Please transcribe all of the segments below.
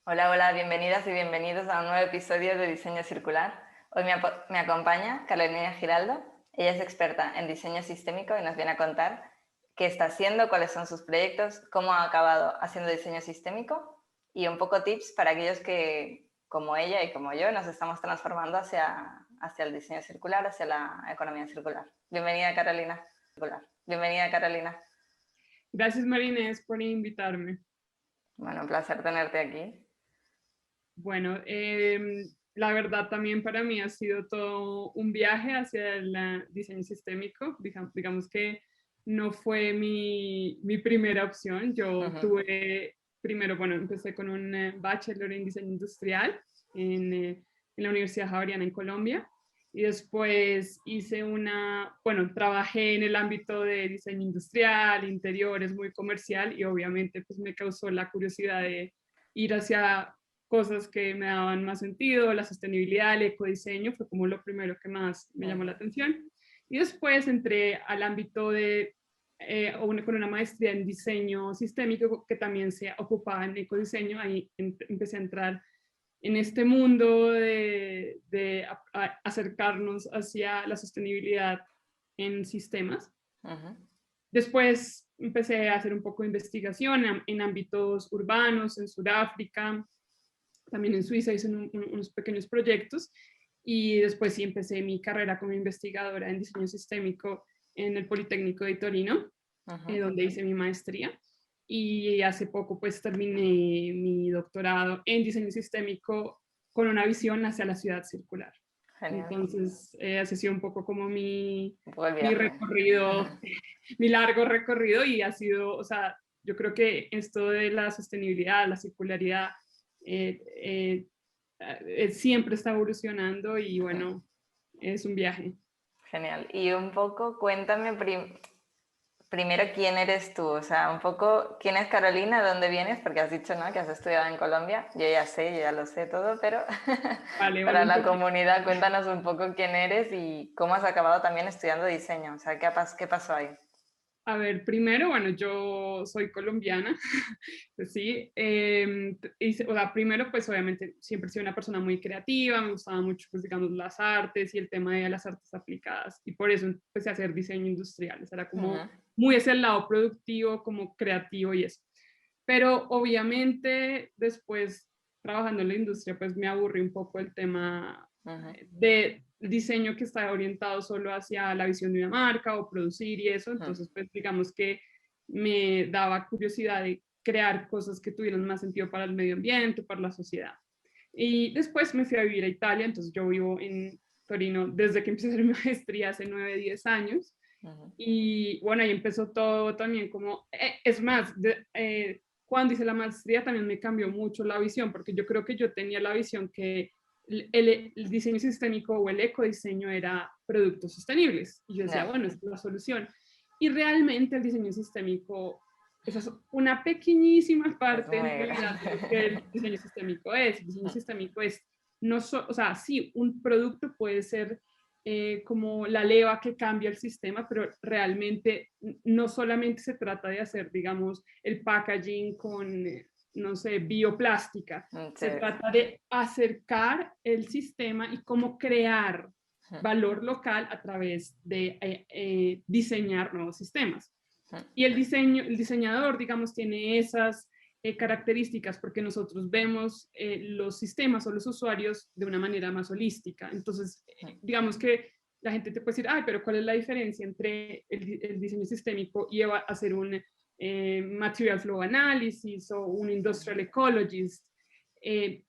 Hola, hola, bienvenidas y bienvenidos a un nuevo episodio de Diseño Circular. Hoy me acompaña Carolina Giraldo. Ella es experta en diseño sistémico y nos viene a contar qué está haciendo, cuáles son sus proyectos, cómo ha acabado haciendo diseño sistémico y un poco tips para aquellos que, como ella y como yo, nos estamos transformando hacia el diseño circular, hacia la economía circular. Bienvenida, Carolina. Bienvenida, Carolina. Gracias, Marinés, por invitarme. Bueno, un placer tenerte aquí. Bueno, la verdad también para mí ha sido todo un viaje hacia el diseño sistémico. Digamos que no fue mi primera opción. Yo Ujú. tuve, primero, bueno, empecé con un bachelor en diseño industrial en la Universidad Javeriana en Colombia. Y después hice bueno, trabajé en el ámbito de diseño industrial, interiores, muy comercial, y obviamente pues me causó la curiosidad de ir hacia cosas que me daban más sentido. La sostenibilidad, el ecodiseño fue como lo primero que más me llamó la Ujú. atención. Y después entré al ámbito de con una maestría en diseño sistémico que también se ocupaba en ecodiseño. Ahí empecé a entrar en este mundo de acercarnos hacia la sostenibilidad en sistemas. Ujú. Después empecé a hacer un poco de investigación en ámbitos urbanos, en Sudáfrica, también en Suiza hice unos pequeños proyectos, y después sí empecé mi carrera como investigadora en diseño sistémico en el Politécnico de Torino, Ujú. donde hice mi maestría. Y hace poco pues terminé mi doctorado en diseño sistémico con una visión hacia la ciudad circular. Genial. Entonces, ese ha sido un poco como Un poco el mi viaje. recorrido, mi largo recorrido, y ha sido, o sea, yo creo que esto de la sostenibilidad, la circularidad, eh, eh, siempre está evolucionando, y bueno, es un viaje. Genial. Y un poco, cuéntame primero quién eres tú, o sea, un poco quién es Carolina, de dónde vienes, porque has dicho, ¿no?, que has estudiado en Colombia. Yo ya sé, yo ya lo sé todo, pero Vale, bueno, para un la poquito. comunidad cuéntanos un poco quién eres y cómo has acabado también estudiando diseño, o sea, qué pasó ahí? A ver, primero, bueno, yo soy colombiana, pues sí, o sea, primero, pues obviamente siempre he sido una persona muy creativa, me gustaban mucho, pues digamos, las artes y el tema de las artes aplicadas, y por eso empecé a hacer diseño industrial. Era Ujú. como muy ese lado productivo, como creativo y eso. Pero obviamente después, trabajando en la industria, pues me aburrí un poco el tema Ujú. de diseño que está orientado solo hacia la visión de una marca o producir y eso. Ujú. Entonces, pues digamos que me daba curiosidad de crear cosas que tuvieran más sentido para el medio ambiente, para la sociedad. Y después me fui a vivir a Italia. Entonces yo vivo en Torino desde que empecé a hacer mi maestría hace 9, 10 años. Ujú. Y bueno, ahí empezó todo también como, es más, cuando hice la maestría también me cambió mucho la visión, porque yo creo que yo tenía la visión que el diseño sistémico o el ecodiseño era productos sostenibles. Y yo decía, Ya. bueno, esa es la solución. Y realmente el diseño sistémico, esa es una pequeñísima Es parte en muy realidad de lo que el grande. diseño sistémico es. El diseño sistémico es, no o sea, sí, un producto puede ser como la leva que cambia el sistema, pero realmente no solamente se trata de hacer, digamos, el packaging con, no sé, bioplástica. Sí, Se trata de acercar el sistema y cómo crear valor local a través de diseñar nuevos sistemas. Y el diseñador, digamos, tiene esas características porque nosotros vemos los sistemas o los usuarios de una manera más holística. Entonces, digamos que la gente te puede decir, ay, pero ¿cuál es la diferencia entre el diseño sistémico y hacer un material flow analysis o un industrial ecologist? Eh,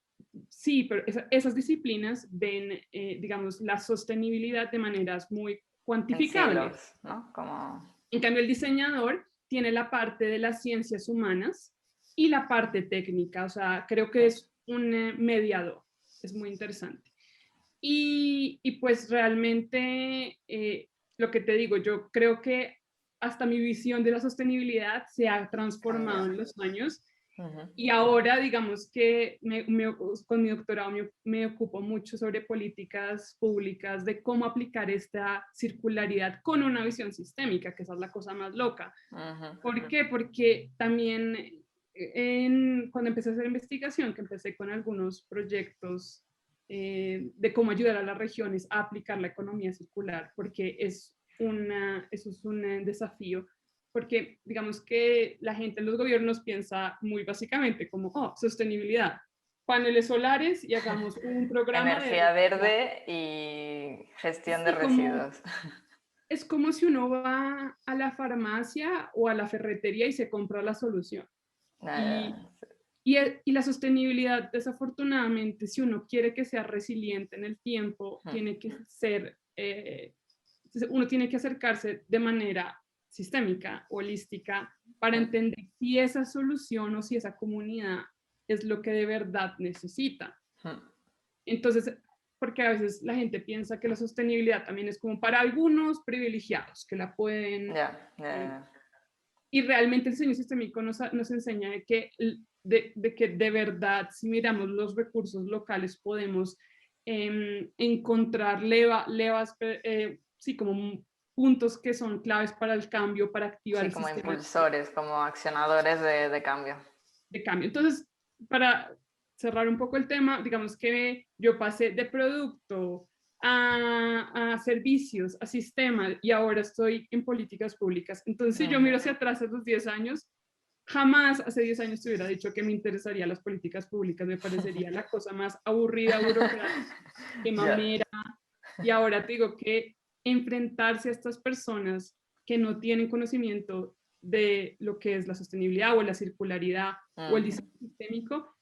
sí, pero esas disciplinas ven, digamos, la sostenibilidad de maneras muy en cuantificables. silos, ¿no? Como... En cambio, el diseñador tiene la parte de las ciencias humanas y la parte técnica. O sea, creo que es un mediador. Es muy interesante. Y pues realmente, lo que te digo, yo creo que hasta mi visión de la sostenibilidad se ha transformado Cambia. en los años. Ujú. Y ahora, digamos que con mi doctorado me ocupo mucho sobre políticas públicas de cómo aplicar esta circularidad con una visión sistémica, que esa es la cosa más loca. Ujú. ¿Por qué? Porque también cuando empecé a hacer investigación, que empecé con algunos proyectos de cómo ayudar a las regiones a aplicar la economía circular, porque eso es un desafío, porque digamos que la gente en los gobiernos piensa muy básicamente como, oh, sostenibilidad, paneles solares y hagamos un programa de... Energía verde y gestión de Sí, como, residuos. es como si uno va a la farmacia o a la ferretería y se compra la solución. Y, y la sostenibilidad, desafortunadamente, si uno quiere que sea resiliente en el tiempo, tiene que ser, uno tiene que acercarse de manera sistémica, holística, para entender si esa solución o si esa comunidad es lo que de verdad necesita. Entonces, porque a veces la gente piensa que la sostenibilidad también es como para algunos privilegiados que la pueden... Y realmente el diseño sistémico nos enseña de que de verdad, si miramos los recursos locales, podemos encontrar levas, sí, como puntos que son claves para el cambio, para activar Sí, el como sistema impulsores, como accionadores de cambio. de cambio. Entonces, para cerrar un poco el tema, digamos que yo pasé de producto a servicios, a sistemas, y ahora estoy en políticas públicas. Entonces, si yo miro hacia atrás a los 10 años, jamás hace 10 años te hubiera dicho que me interesaría las políticas públicas, me parecería la cosa más aburrida, burocrática, que mamera. Y ahora te digo que enfrentarse a estas personas que no tienen conocimiento de lo que es la sostenibilidad o la circularidad o el diseño sistémico,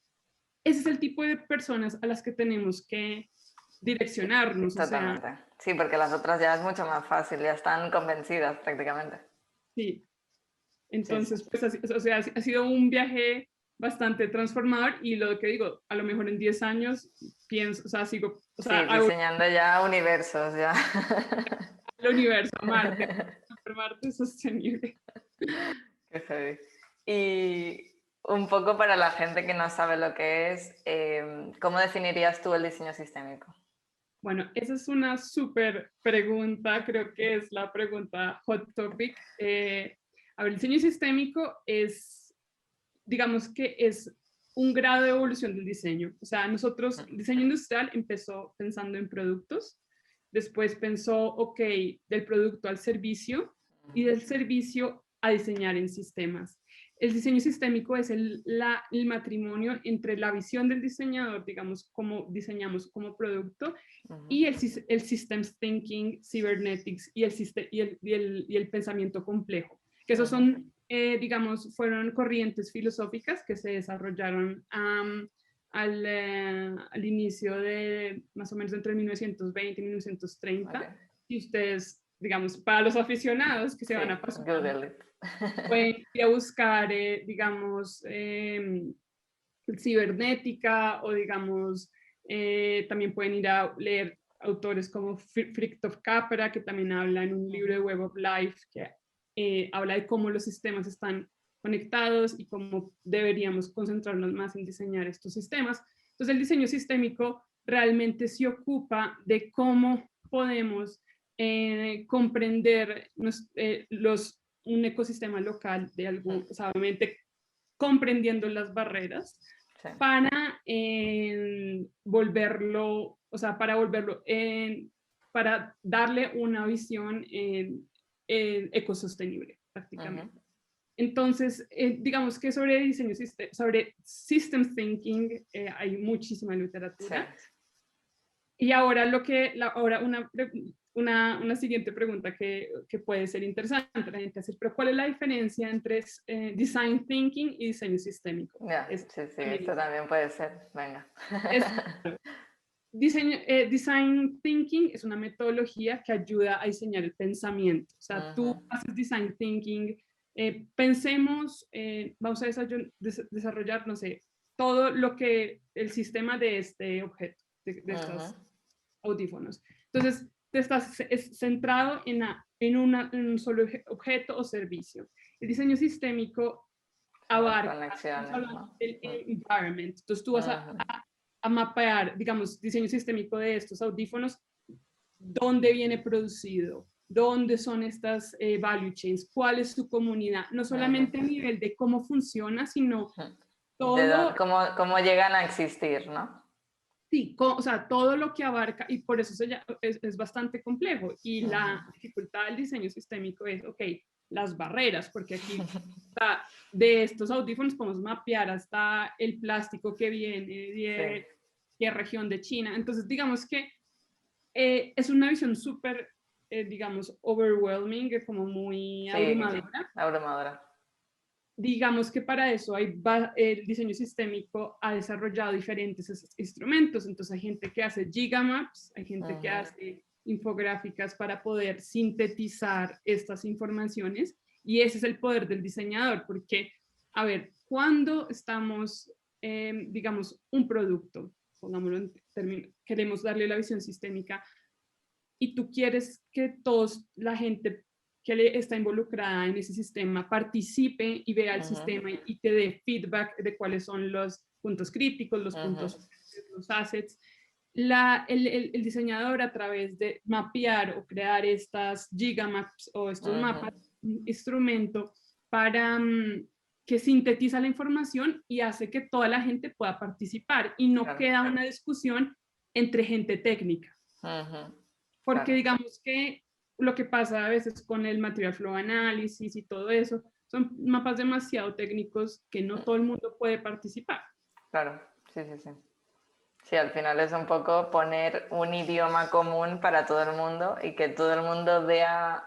ese es el tipo de personas a las que tenemos que direccionarnos. Totalmente. O sea, Sí, porque las otras ya es mucho más fácil, ya están convencidas prácticamente. sí. Sí, sí. Entonces, pues, o sea, ha sido un viaje bastante transformador y lo que digo, a lo mejor en 10 años pienso, o sea, sigo, o Sí, sea, diseñando ya universos, ya. al universo, a Marte, Marte sostenible. Qué heavy. Y un poco para la gente que no sabe lo que es, ¿cómo definirías tú el diseño sistémico? Bueno, esa es una súper pregunta, creo que es la pregunta hot topic. A ver, el diseño sistémico es, digamos que es un grado de evolución del diseño. O sea, nosotros, el diseño industrial empezó pensando en productos, después pensó, ok, del producto al servicio y del servicio a diseñar en sistemas. El diseño sistémico es el matrimonio entre la visión del diseñador, digamos, cómo diseñamos como producto, y el systems thinking, cybernetics y el pensamiento complejo, que esos son, digamos, fueron corrientes filosóficas que se desarrollaron al inicio de más o menos entre 1920 y 1930. Okay. Y ustedes, digamos, para los aficionados que se van a pasar, pueden ir a buscar, digamos, cibernética o, digamos, también pueden ir a leer autores como Fritjof Capra, que también habla en un libro de Web of Life, que habla de cómo los sistemas están conectados y cómo deberíamos concentrarnos más en diseñar estos sistemas. Entonces, el diseño sistémico realmente se ocupa de cómo podemos comprender un ecosistema local de algún, o sea, obviamente comprendiendo las barreras, sí, para volverlo, o sea, para volverlo, para darle una visión ecosostenible prácticamente. Entonces, digamos que sobre diseño, sobre systems thinking hay muchísima literatura. Sí. Y ahora, ahora una siguiente pregunta que puede ser interesante la gente hacer, pero ¿cuál es la diferencia entre design thinking y diseño sistémico? Yeah, sí, esto también puede ser, venga. Design thinking es una metodología que ayuda a diseñar el pensamiento. O sea, tú haces design thinking, pensemos, vamos a desarrollar, no sé, todo lo que el sistema de este objeto, de estos audífonos. Entonces, te estás centrado en un solo objeto o servicio. El diseño sistémico abarca el environment. Entonces, tú vas a mapear, digamos, diseño sistémico de estos audífonos, dónde viene producido, dónde son estas value chains, cuál es su comunidad, no solamente a nivel de cómo funciona, sino todo. Cómo llegan a existir, ¿no? Sí, o sea, todo lo que abarca, y por eso es bastante complejo. Y la dificultad del diseño sistémico es, ok, las barreras, porque aquí está, de estos audífonos podemos mapear hasta el plástico que viene de qué región de China. Entonces, digamos que es una visión súper, digamos, overwhelming, como muy abrumadora. Abrumadora. Digamos que para eso el diseño sistémico ha desarrollado diferentes instrumentos. Entonces hay gente que hace gigamaps, hay gente que hace infográficas para poder sintetizar estas informaciones, y ese es el poder del diseñador, porque, a ver, cuando estamos, digamos, un producto, pongámoslo en términos, queremos darle la visión sistémica, y tú quieres que la gente que está involucrada en ese sistema participe y vea el sistema y te dé feedback de cuáles son los puntos críticos, los puntos, los assets. El diseñador, a través de mapear o crear estas gigamaps o estos mapas, un instrumento para que sintetiza la información y hace que toda la gente pueda participar y no queda una discusión entre gente técnica. Porque digamos que lo que pasa a veces con el material flow análisis y todo eso, son mapas demasiado técnicos que no todo el mundo puede participar. Claro, sí. Sí, al final es un poco poner un idioma común para todo el mundo y que todo el mundo vea,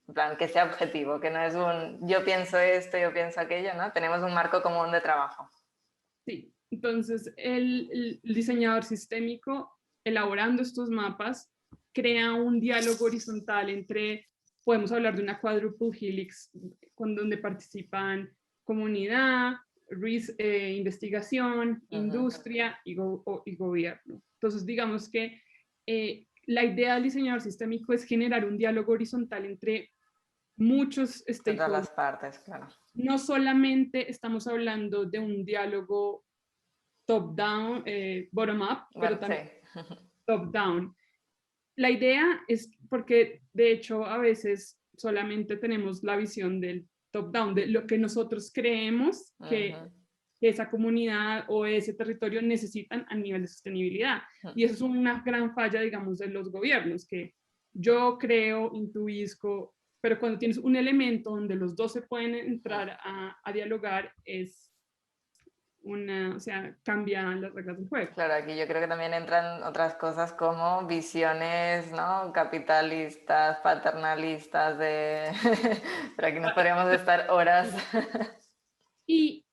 en plan, que sea objetivo, que no es un yo pienso esto, yo pienso aquello, ¿no? Tenemos un marco común de trabajo. Sí, entonces el diseñador sistémico, elaborando estos mapas, crea un diálogo horizontal entre, podemos hablar de una quadruple helix, donde participan comunidad, investigación, industria y gobierno. Entonces, digamos que la idea del diseñador sistémico es generar un diálogo horizontal entre muchos stakeholders. Todas las partes, claro. No solamente estamos hablando de un diálogo top-down, bottom-up, pero también top-down. La idea es, porque de hecho a veces solamente tenemos la visión del top-down, de lo que nosotros creemos que esa comunidad o ese territorio necesitan a nivel de sostenibilidad. Y eso es una gran falla, digamos, de los gobiernos, que yo creo, intuisco, pero cuando tienes un elemento donde los dos se pueden entrar a dialogar, o sea, cambian las reglas del juego. Claro, aquí yo creo que también entran otras cosas como visiones, ¿no? Capitalistas, paternalistas, pero aquí nos podríamos estar horas. Y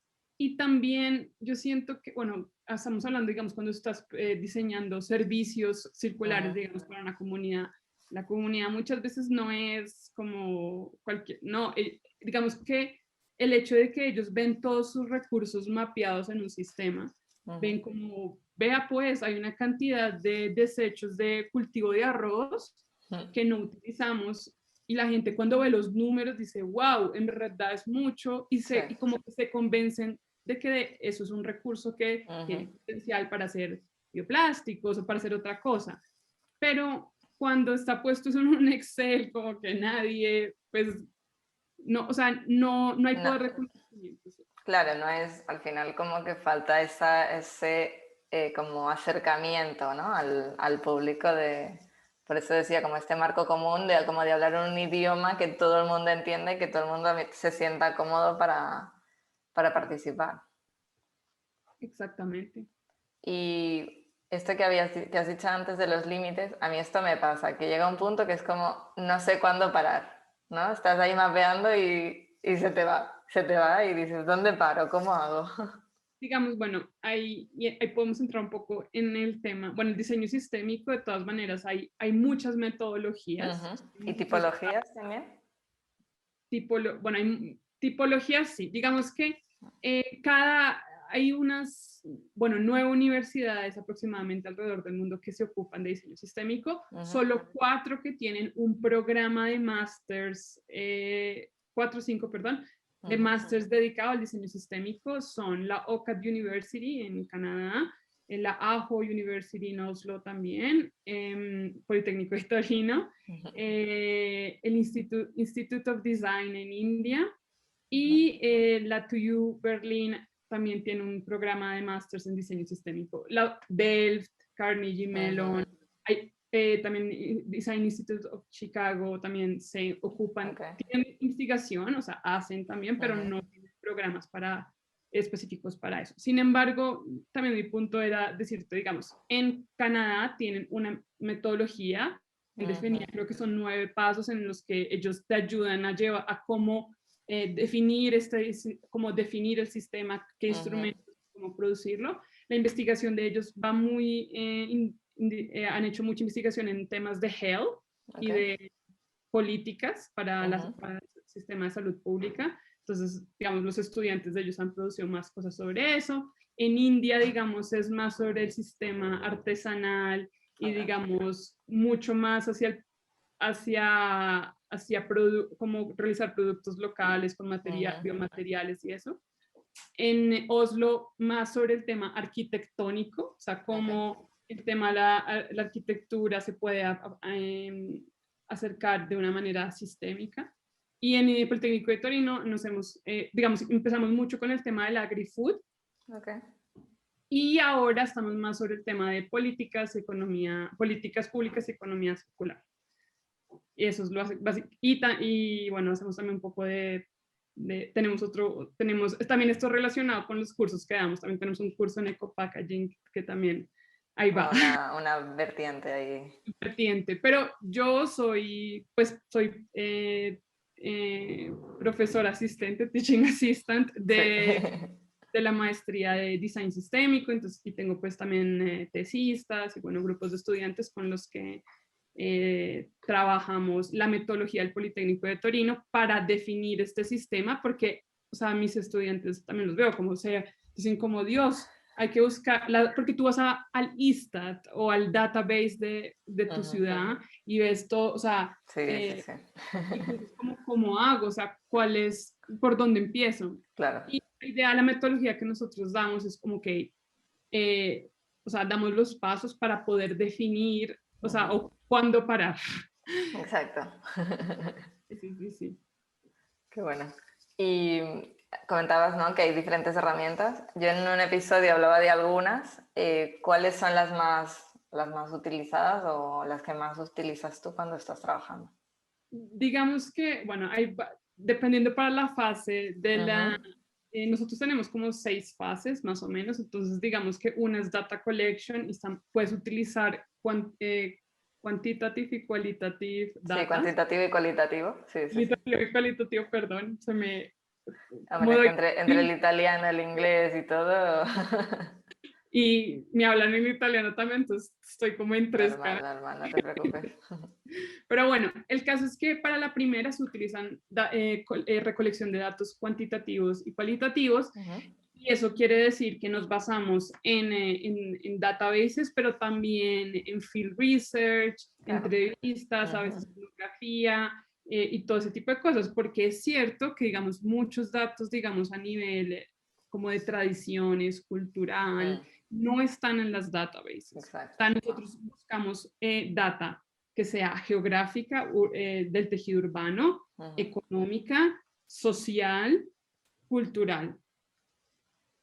también yo siento que, bueno, estamos hablando, digamos, cuando estás diseñando servicios circulares, digamos, para una comunidad, la comunidad muchas veces no es como cualquier, no, digamos que el hecho de que ellos ven todos sus recursos mapeados en un sistema, ven como, vea pues, hay una cantidad de desechos de cultivo de arroz que no utilizamos, y la gente cuando ve los números dice, wow, en verdad es mucho, y como que se convencen de que eso es un recurso que tiene potencial para hacer bioplásticos o para hacer otra cosa. Pero cuando está puesto en un Excel, como que nadie, pues, no, o sea, no hay poder de conocimiento. Claro, no es, al final como que falta ese como acercamiento, ¿no? al público por eso decía, como este marco común de hablar un idioma que todo el mundo entiende y que todo el mundo se sienta cómodo para participar. Exactamente. Y esto que has dicho antes de los límites, a mí esto me pasa, que llega un punto que es como, no sé cuándo parar, ¿no? Estás ahí mapeando y se te va y dices, ¿dónde paro? ¿Cómo hago? Digamos, bueno, ahí podemos entrar un poco en el tema. Bueno, el diseño sistémico, de todas maneras, hay muchas metodologías. ¿Y tipologías también? Bueno, hay tipologías, sí. Digamos que hay unas, bueno, 9 universidades aproximadamente alrededor del mundo que se ocupan de diseño sistémico, solo 4 que tienen un programa de másters, 4 o 5, perdón, de másters dedicado al diseño sistémico, son la OCAD University en Canadá, la Ajo University en Oslo también, Politécnico de Torino, el Institute of Design en India y la TUU Berlín también tiene un programa de másters en diseño sistémico. La Delft, Carnegie Mellon, hay, también Design Institute of Chicago también se ocupan, tienen investigación, o sea, hacen también, pero no tienen programas específicos para eso. Sin embargo, también mi punto era decirte, digamos, en Canadá tienen una metodología definida, creo que son 9 pasos en los que ellos te ayudan a llevar a cómo definir cómo definir el sistema, qué instrumentos, cómo producirlo. La investigación de ellos va muy, han hecho mucha investigación en temas de health y de políticas para el sistema de salud pública. Entonces, digamos, los estudiantes de ellos han producido más cosas sobre eso. En India, digamos, es más sobre el sistema artesanal y, digamos, mucho más hacia cómo realizar productos locales con biomateriales y eso. En Oslo, más sobre el tema arquitectónico, o sea, cómo el tema de la arquitectura se puede acercar de una manera sistémica. Y en el Politécnico de Torino digamos, empezamos mucho con el tema del agri-food. Y ahora estamos más sobre el tema de políticas públicas y economía circular. Y eso es lo básico. Y bueno, hacemos también un poco tenemos también esto relacionado con los cursos que damos. También tenemos un curso en eco-packaging que también ahí va. Una vertiente ahí. Vertiente, pero yo soy profesora asistente, teaching assistant de la maestría de diseño sistémico, entonces aquí tengo pues también tesistas y bueno, grupos de estudiantes con los que trabajamos la metodología del Politécnico de Torino para definir este sistema, porque, o sea, mis estudiantes también los veo como, dicen como, Dios, hay que buscar, porque tú vas al ISTAT o al database de tu ciudad y ves todo, o sea, ¿cómo hago? O sea, por dónde empiezo? Claro. Y la idea, la metodología que nosotros damos es como que, o sea, damos los pasos para poder definir, o sea, o cuándo parar. Exacto. Sí. Qué bueno. Y comentabas, ¿no?, que hay diferentes herramientas. Yo en un episodio hablaba de algunas. ¿Cuáles son las más utilizadas o las que más utilizas tú cuando estás trabajando? Digamos que, bueno, dependiendo para la fase de nosotros tenemos como 6 fases más o menos, entonces digamos que una es data collection y puedes utilizar quantitative y qualitative data. Sí, cuantitativo y cualitativo. Sí. Cuantitativo y cualitativo, perdón, se me... Hombre, que entre el italiano, el inglés y todo... Y me hablan en italiano también, entonces estoy como en 3 Normal, no te preocupes. Pero bueno, el caso es que para la primera se utilizan recolección de datos cuantitativos y cualitativos, y eso quiere decir que nos basamos en databases, pero también en field research, entrevistas, a veces etnografía y todo ese tipo de cosas, porque es cierto que, digamos, muchos datos, digamos, a nivel como de tradiciones, cultural, no están en las databases. Nosotros buscamos data que sea geográfica, del tejido urbano, económica, social, cultural.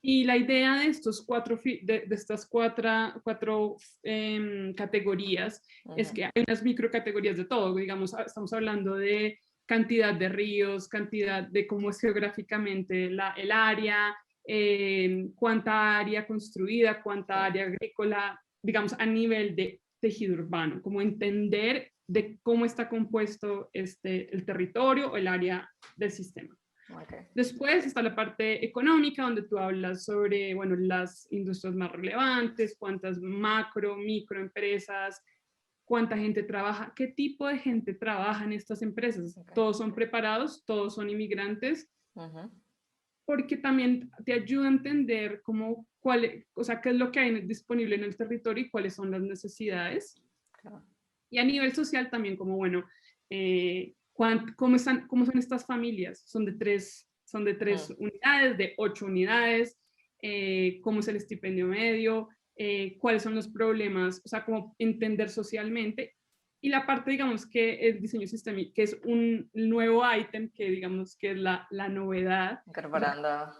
Y la idea de estas cuatro categorías es que hay unas microcategorías de todo. Digamos, estamos hablando de cantidad de ríos, cantidad de cómo es geográficamente el área, cuánta área construida, cuánta área agrícola, digamos, a nivel de tejido urbano, como entender de cómo está compuesto el territorio o el área del sistema. Después está la parte económica, donde tú hablas sobre, bueno, las industrias más relevantes, cuántas micro empresas, cuánta gente trabaja, qué tipo de gente trabaja en estas empresas. Todos son preparados, todos son inmigrantes, porque también te ayuda a entender o sea, qué es lo que hay disponible en el territorio y cuáles son las necesidades. Y a nivel social también, como, bueno, ¿cómo son estas familias? Son de tres unidades, de 8 unidades, cómo es el estipendio medio, cuáles son los problemas, o sea, como entender socialmente. Y la parte, digamos, que el diseño sistémico, que es un nuevo ítem, que digamos que es la novedad, Incorporando.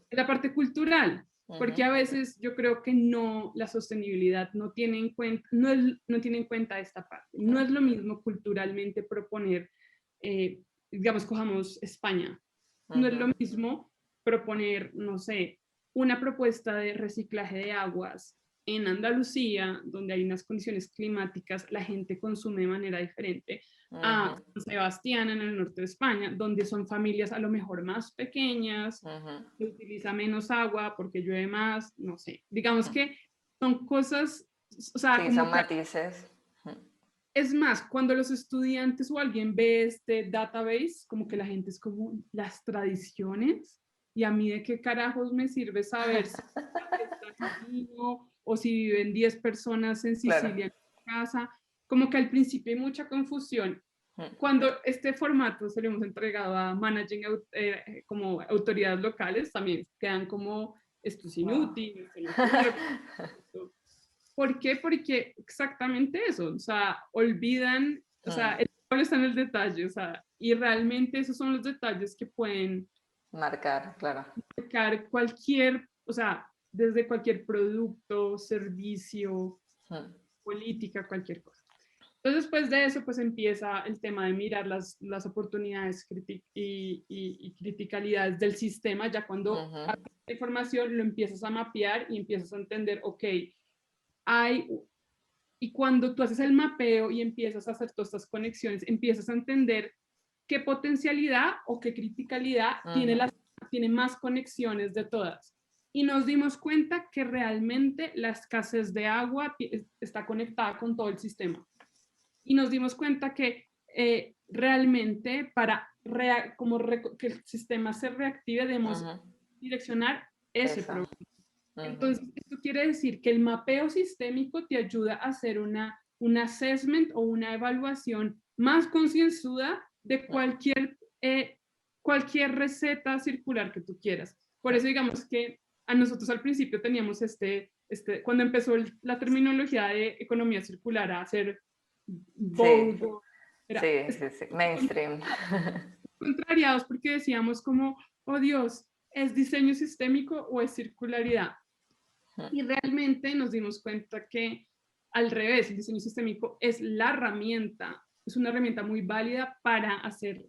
es la parte cultural, porque a veces yo creo que no, la sostenibilidad no tiene en cuenta, no tiene en cuenta esta parte. No es lo mismo culturalmente proponer, digamos, cojamos España, no es lo mismo proponer, no sé, una propuesta de reciclaje de aguas en Andalucía, donde hay unas condiciones climáticas, la gente consume de manera diferente, a San Sebastián, en el norte de España, donde son familias a lo mejor más pequeñas, que utiliza menos agua porque llueve más, no sé. Digamos que son cosas, o sea, Sí, como son que matices. es más, cuando los estudiantes o alguien ve este database, como que la gente es como las tradiciones, y a mí de qué carajos me sirve saber si está vecino o si viven 10 personas en Claro. Sicilia en casa. Como que al principio hay mucha confusión. Cuando este formato se lo hemos entregado a managing como autoridades locales, también quedan como esto es inútil, esto no sirve. ¿Por qué? Porque exactamente eso, o sea, olvidan, o sea, el pueblo está en el detalle, o sea, y realmente esos son los detalles que pueden marcar, claro. marcar cualquier, o sea, desde cualquier producto, servicio, política, cualquier cosa. Entonces, después de eso, pues empieza el tema de mirar las oportunidades y criticalidades del sistema, ya cuando la información lo empiezas a mapear y empiezas a entender, ok, hay, y cuando tú haces el mapeo y empiezas a hacer todas estas conexiones, empiezas a entender qué potencialidad o qué criticalidad tiene más conexiones de todas. Y nos dimos cuenta que realmente la escasez de agua está conectada con todo el sistema. Y nos dimos cuenta que realmente para que el sistema se reactive debemos direccionar ese problema. Entonces, esto quiere decir que el mapeo sistémico te ayuda a hacer un assessment o una evaluación más concienzuda de cualquier receta circular que tú quieras. Por eso, digamos que a nosotros al principio teníamos cuando empezó la terminología de economía circular a ser bold, sí, mainstream. Contrariados porque decíamos como, oh Dios, ¿es diseño sistémico o es circularidad? Y realmente nos dimos cuenta que al revés, el diseño sistémico es la herramienta, es una herramienta muy válida para hacer,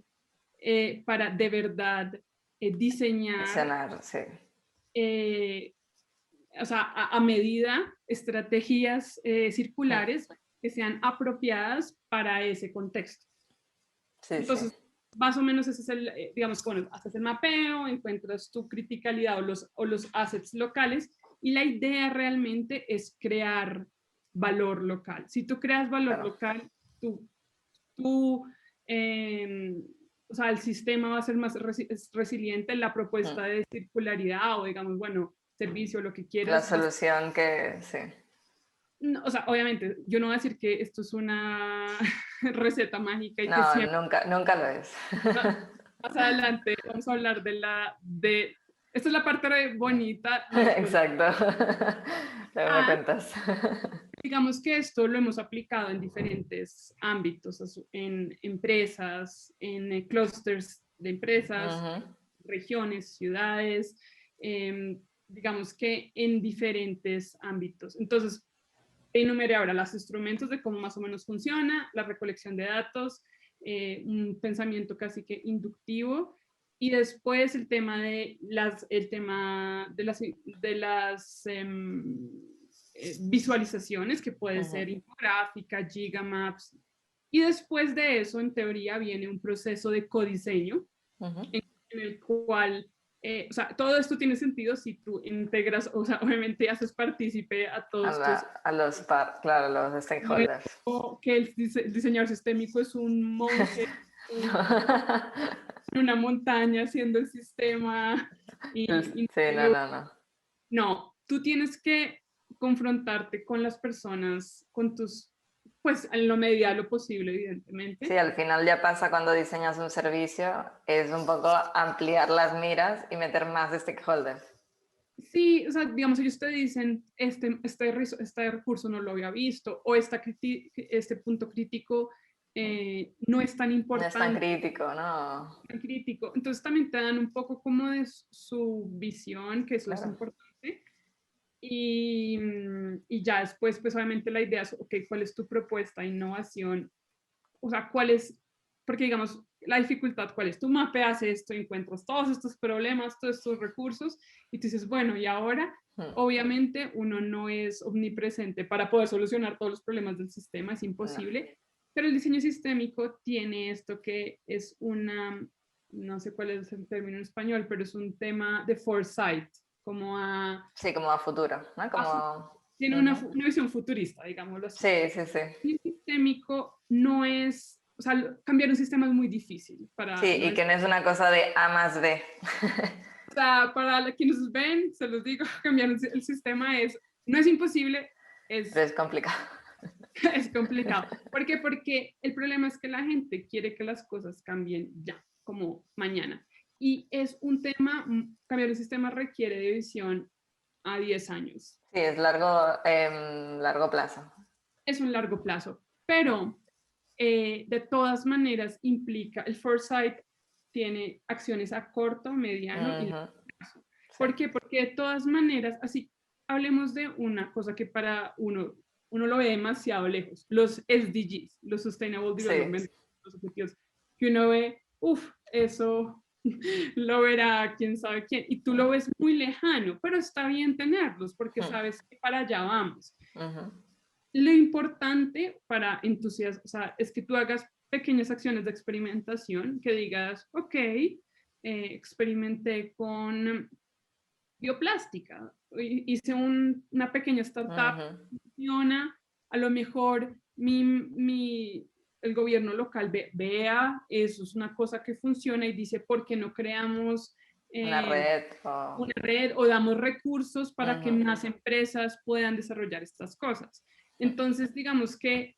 para de verdad diseñar, Sí. O sea, a medida estrategias circulares que sean apropiadas para ese contexto. Sí, entonces, más o menos ese es el, digamos, bueno, haces el mapeo, encuentras tu criticalidad o los assets locales, y la idea realmente es crear valor local. Si tú creas valor local, o sea, el sistema va a ser más resiliente. La propuesta de circularidad o, digamos, bueno, servicio, lo que quieras. La solución que, sí. No, o sea, obviamente, yo no voy a decir que esto es una receta mágica y no, que siempre... nunca lo es. Más adelante vamos a hablar esta es la parte bonita. Exacto. Luego me cuentas. Digamos que esto lo hemos aplicado en diferentes ámbitos, en empresas, en clusters de empresas, regiones, ciudades, digamos que en diferentes ámbitos. Entonces, enumeré ahora los instrumentos de cómo más o menos funciona, la recolección de datos, un pensamiento casi que inductivo, y después el tema de las visualizaciones, que puede ser infográfica, gigamaps, y después de eso, en teoría, viene un proceso de codiseño, en el cual o sea, todo esto tiene sentido si tú integras, o sea, obviamente haces partícipe a todos claro, los stakeholders. No, que el diseñador sistémico es un monje en una montaña haciendo el sistema. Sí, no. No, tú tienes que confrontarte con las personas, pues en lo medida de lo posible, evidentemente. Sí, al final ya pasa cuando diseñas un servicio, es un poco ampliar las miras y meter más stakeholders. Sí, o sea, digamos, ellos te dicen, este recurso no lo había visto, o este punto crítico no es tan No es tan importante, crítico, ¿no? tan crítico. Entonces también te dan un poco como de su visión, que eso es Claro. importante. Y ya después, pues obviamente la idea es, ok, ¿cuál es tu propuesta de innovación? O sea, ¿cuál es? Porque digamos, la dificultad, ¿cuál es? Tú mapeas esto, encuentras todos estos problemas, todos estos recursos, y tú dices, bueno, y ahora, Hmm. obviamente uno no es omnipresente para poder solucionar todos los problemas del sistema, es No. imposible, pero el diseño sistémico tiene esto que es una, no sé cuál es el término en español, pero es un tema de foresight, como Sí, como a futuro, ¿no? Como... tiene Ujú. una visión futurista, digámoslo así. Sí, sí, sí. El sistémico no es, o sea, cambiar un sistema es muy difícil Sí, para, no y es, que no es una cosa de A más B. o sea, para quienes nos ven, se los digo, cambiar el sistema es, no es imposible, Pero es, es complicado. es complicado. ¿Por qué? Porque el problema es que la gente quiere que las cosas cambien ya, como mañana. Y es un tema, cambiar un sistema requiere de visión a 10 años. Sí, es largo, largo plazo. Es un largo plazo, pero de todas maneras implica, el foresight tiene acciones a corto, mediano y Ujú. largo plazo. Sí. ¿Por qué? Porque de todas maneras, así, hablemos de una cosa que para uno lo ve demasiado lejos, los SDGs, los Sustainable Sí. Development, los objetivos, que uno ve, uff, eso lo verá quién sabe quién, y tú lo ves muy lejano, pero está bien tenerlos porque Ujú. sabes que para allá vamos. Ujú. Lo importante para entusiasmo, o sea, es que tú hagas pequeñas acciones de experimentación, que digas, ok, experimenté con bioplástica, hice una pequeña startup, Ujú. funciona, a lo mejor el gobierno local vea, eso es una cosa que funciona y dice, ¿por qué no creamos Una eh, red o... una red o damos recursos para que Ujú. más empresas puedan desarrollar estas cosas? Entonces, digamos que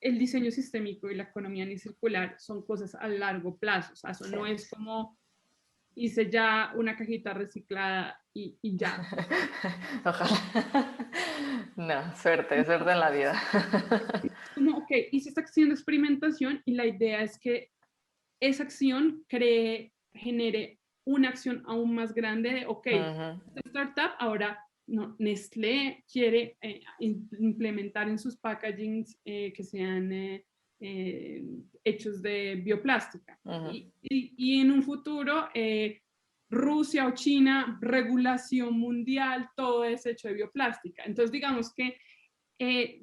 el diseño sistémico y la economía ni circular son cosas a largo plazo, o sea, eso Sí. no es como hice ya una cajita reciclada y ya. Ojalá. No, suerte, suerte en la vida. Como, ok, hice esta acción de experimentación y la idea es que esa acción genere una acción aún más grande de, ok, Ujú. esta startup ahora, no, Nestlé quiere implementar en sus packagings que sean hechos de bioplástica. Ujú. Y en un futuro, Rusia o China, regulación mundial, todo es hecho de bioplástica. Entonces, digamos que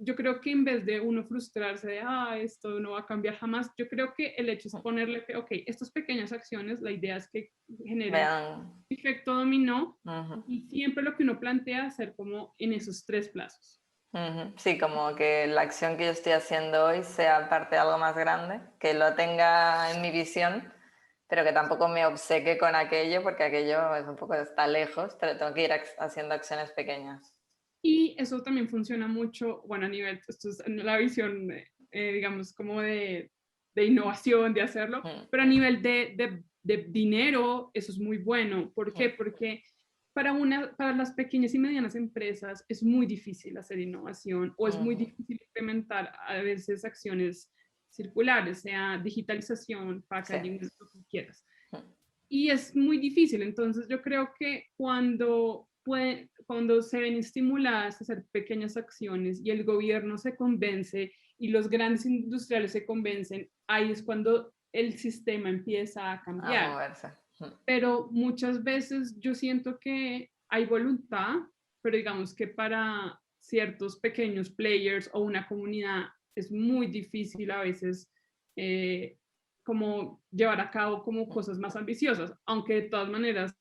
yo creo que en vez de uno frustrarse de, esto no va a cambiar jamás, yo creo que el hecho es ponerle que, ok, estas pequeñas acciones, la idea es que generen Vean. efecto dominó Ujú. y siempre lo que uno plantea hacer como en esos 3 plazos. Ujú. Sí, como que la acción que yo estoy haciendo hoy sea parte de algo más grande, que lo tenga en mi visión, pero que tampoco me obceque con aquello, porque aquello es un poco, está lejos, pero tengo que ir haciendo acciones pequeñas. Y eso también funciona mucho, bueno, a nivel, esto es la visión, digamos, como de innovación, de hacerlo, Mm. pero a nivel de dinero, eso es muy bueno. ¿Por qué? Mm. Porque para las pequeñas y medianas empresas es muy difícil hacer innovación o es muy Ujú. difícil implementar a veces acciones circulares, sea digitalización, Sí. packaging, lo que quieras. Mm. Y es muy difícil. Entonces yo creo que cuando se ven estimuladas a hacer pequeñas acciones y el gobierno se convence y los grandes industriales se convencen, ahí es cuando el sistema empieza a A cambiar. moverse. Mm. Pero muchas veces yo siento que hay voluntad, pero digamos que para ciertos pequeños players o una comunidad es muy difícil a veces eh, como llevar a cabo como cosas más ambiciosas, aunque de todas maneras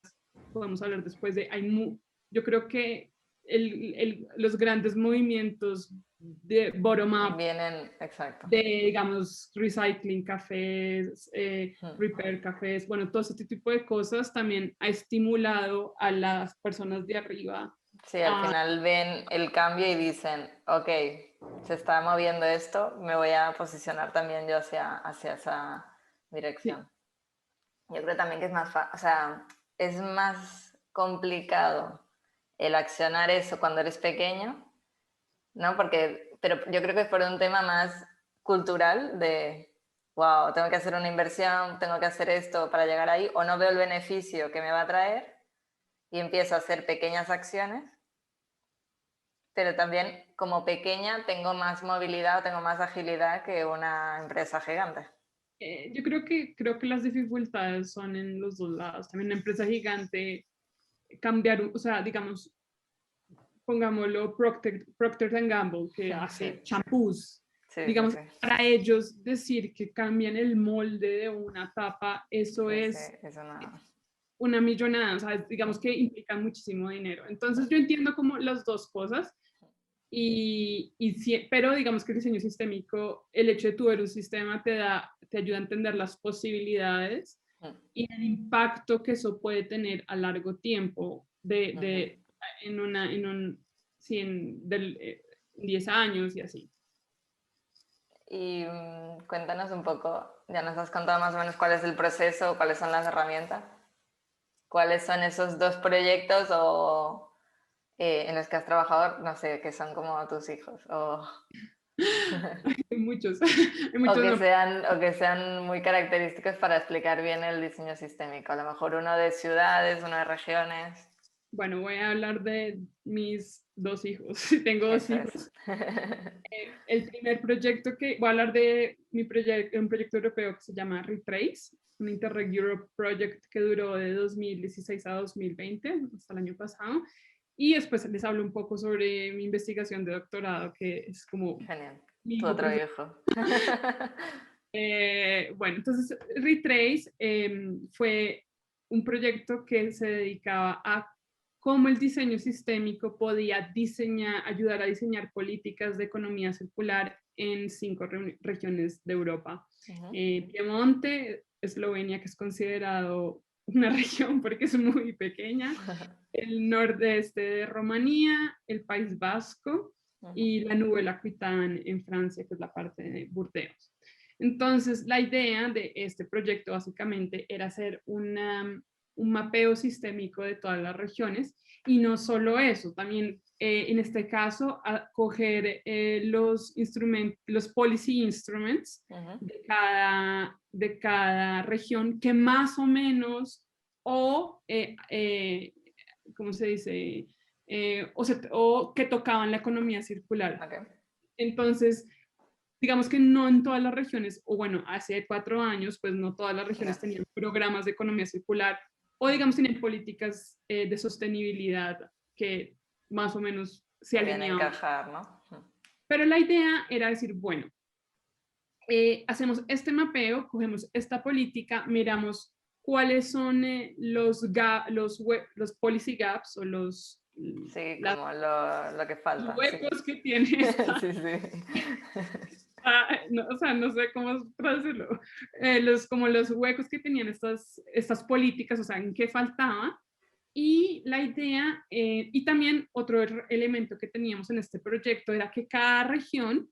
podemos hablar después de, yo creo que los grandes movimientos de bottom-up, Vienen, exacto. de, digamos, recycling cafés, Mm. repair cafés, bueno, todo ese tipo de cosas también ha estimulado a las personas de arriba. Sí, al final ven el cambio y dicen, ok, se está moviendo esto, me voy a posicionar también yo hacia esa Sí, dirección. Yo creo también que es más, o sea, es más complicado el accionar eso cuando eres pequeño, ¿no? Pero yo creo que es por un tema más cultural de, wow, tengo que hacer una inversión, tengo que hacer esto para llegar ahí, o no veo el beneficio que me va a traer y empiezo a hacer pequeñas acciones, pero también como pequeña tengo más movilidad, tengo más agilidad que una empresa gigante. Yo creo que las dificultades son en los dos lados. También una empresa gigante, cambiar, o sea, digamos, pongámoslo Procter Gamble, que hace Sí, champús. sí, sí, Digamos, sí. para ellos decir que cambian el molde de una tapa, eso Sí, sí, es eso no. una millonada, o sea, digamos que implica muchísimo dinero. Entonces yo entiendo como las dos cosas, pero digamos que el diseño sistémico, el hecho de tu ver un sistema te ayuda a entender las posibilidades y el impacto que eso puede tener a largo tiempo en un, sí, en 10 años y así. Y cuéntanos un poco, ya nos has contado más o menos cuál es el proceso, cuáles son las herramientas, cuáles son esos dos proyectos en los que has trabajado, no sé, que son como tus hijos, Hay muchos, hay o muchos que no. sean muy característicos para explicar bien el diseño sistémico. A lo mejor uno de ciudades, uno de regiones. Bueno, voy a hablar de mis dos hijos. Tengo dos Eso es. hijos. El primer proyecto voy a hablar de un proyecto europeo que se llama Retrace, un Interreg Europe Project que duró de 2016 a 2020, hasta el año pasado. Y después les hablo un poco sobre mi investigación de doctorado, que es como Genial. mi Tu hijo otro preferido. hijo. Bueno, entonces Retrace fue un proyecto que se dedicaba a cómo el diseño sistémico podía ayudar a diseñar políticas de economía circular en 5 regiones de Europa. Piemonte, Eslovenia, que es considerado una región porque es muy pequeña, el nordeste de Rumanía, el País Vasco y la Nouvelle Aquitaine en Francia, que es la parte de Burdeos. Entonces, la idea de este proyecto básicamente era hacer un mapeo sistémico de todas las regiones y no solo eso, también en este caso coger los policy instruments de cada región que más o menos o, ¿cómo se dice? O que tocaban la economía circular. Okay. Entonces, digamos que no en todas las regiones, o bueno, hace 4 años, pues no todas las regiones tenían programas de economía circular o digamos tenían políticas de sostenibilidad que más o menos se alineaban. Encajar, ¿no? Pero la idea era decir, bueno, hacemos este mapeo, cogemos esta política, miramos cuáles son los policy gaps o Sí, como lo que falta. huecos Sí. que tiene esta, Sí, sí. no, o sea, no sé cómo traducirlo, como los huecos que tenían estas políticas, o sea, en qué faltaba. Y la idea, y también otro elemento que teníamos en este proyecto era que cada región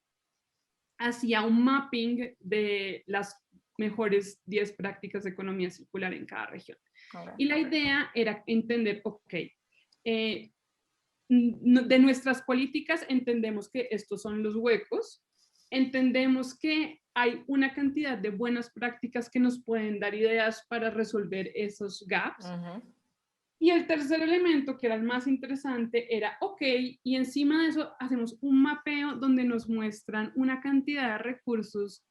hacía un mapping de las mejores 10 prácticas de economía circular en cada región. Okay. Y la idea era entender, ok, de nuestras políticas entendemos que estos son los huecos, entendemos que hay una cantidad de buenas prácticas que nos pueden dar ideas para resolver esos gaps. Y el tercer elemento, que era el más interesante, era, ok, y encima de eso hacemos un mapeo donde nos muestran una cantidad de recursos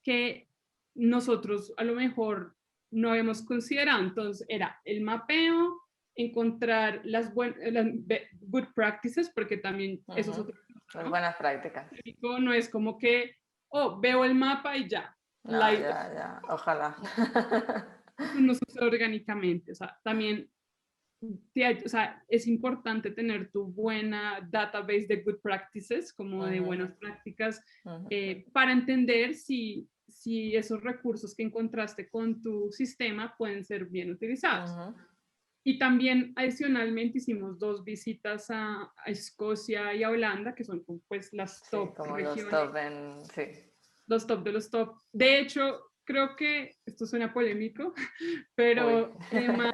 que nosotros a lo mejor no habíamos considerado. Entonces era el mapeo, encontrar las good practices, porque también eso es otro. Las buenas prácticas. No es como que, oh, veo el mapa y ya. No, ya, ojalá. No sucede orgánicamente, o sea, también o sea, es importante tener tu buena database de good practices, como de buenas prácticas, para entender si esos recursos que encontraste con tu sistema pueden ser bien utilizados. Y también adicionalmente hicimos 2 visitas a Escocia y a Holanda, que son pues las top como regiones. Los top Los top de los top. De hecho, creo que esto suena polémico, pero más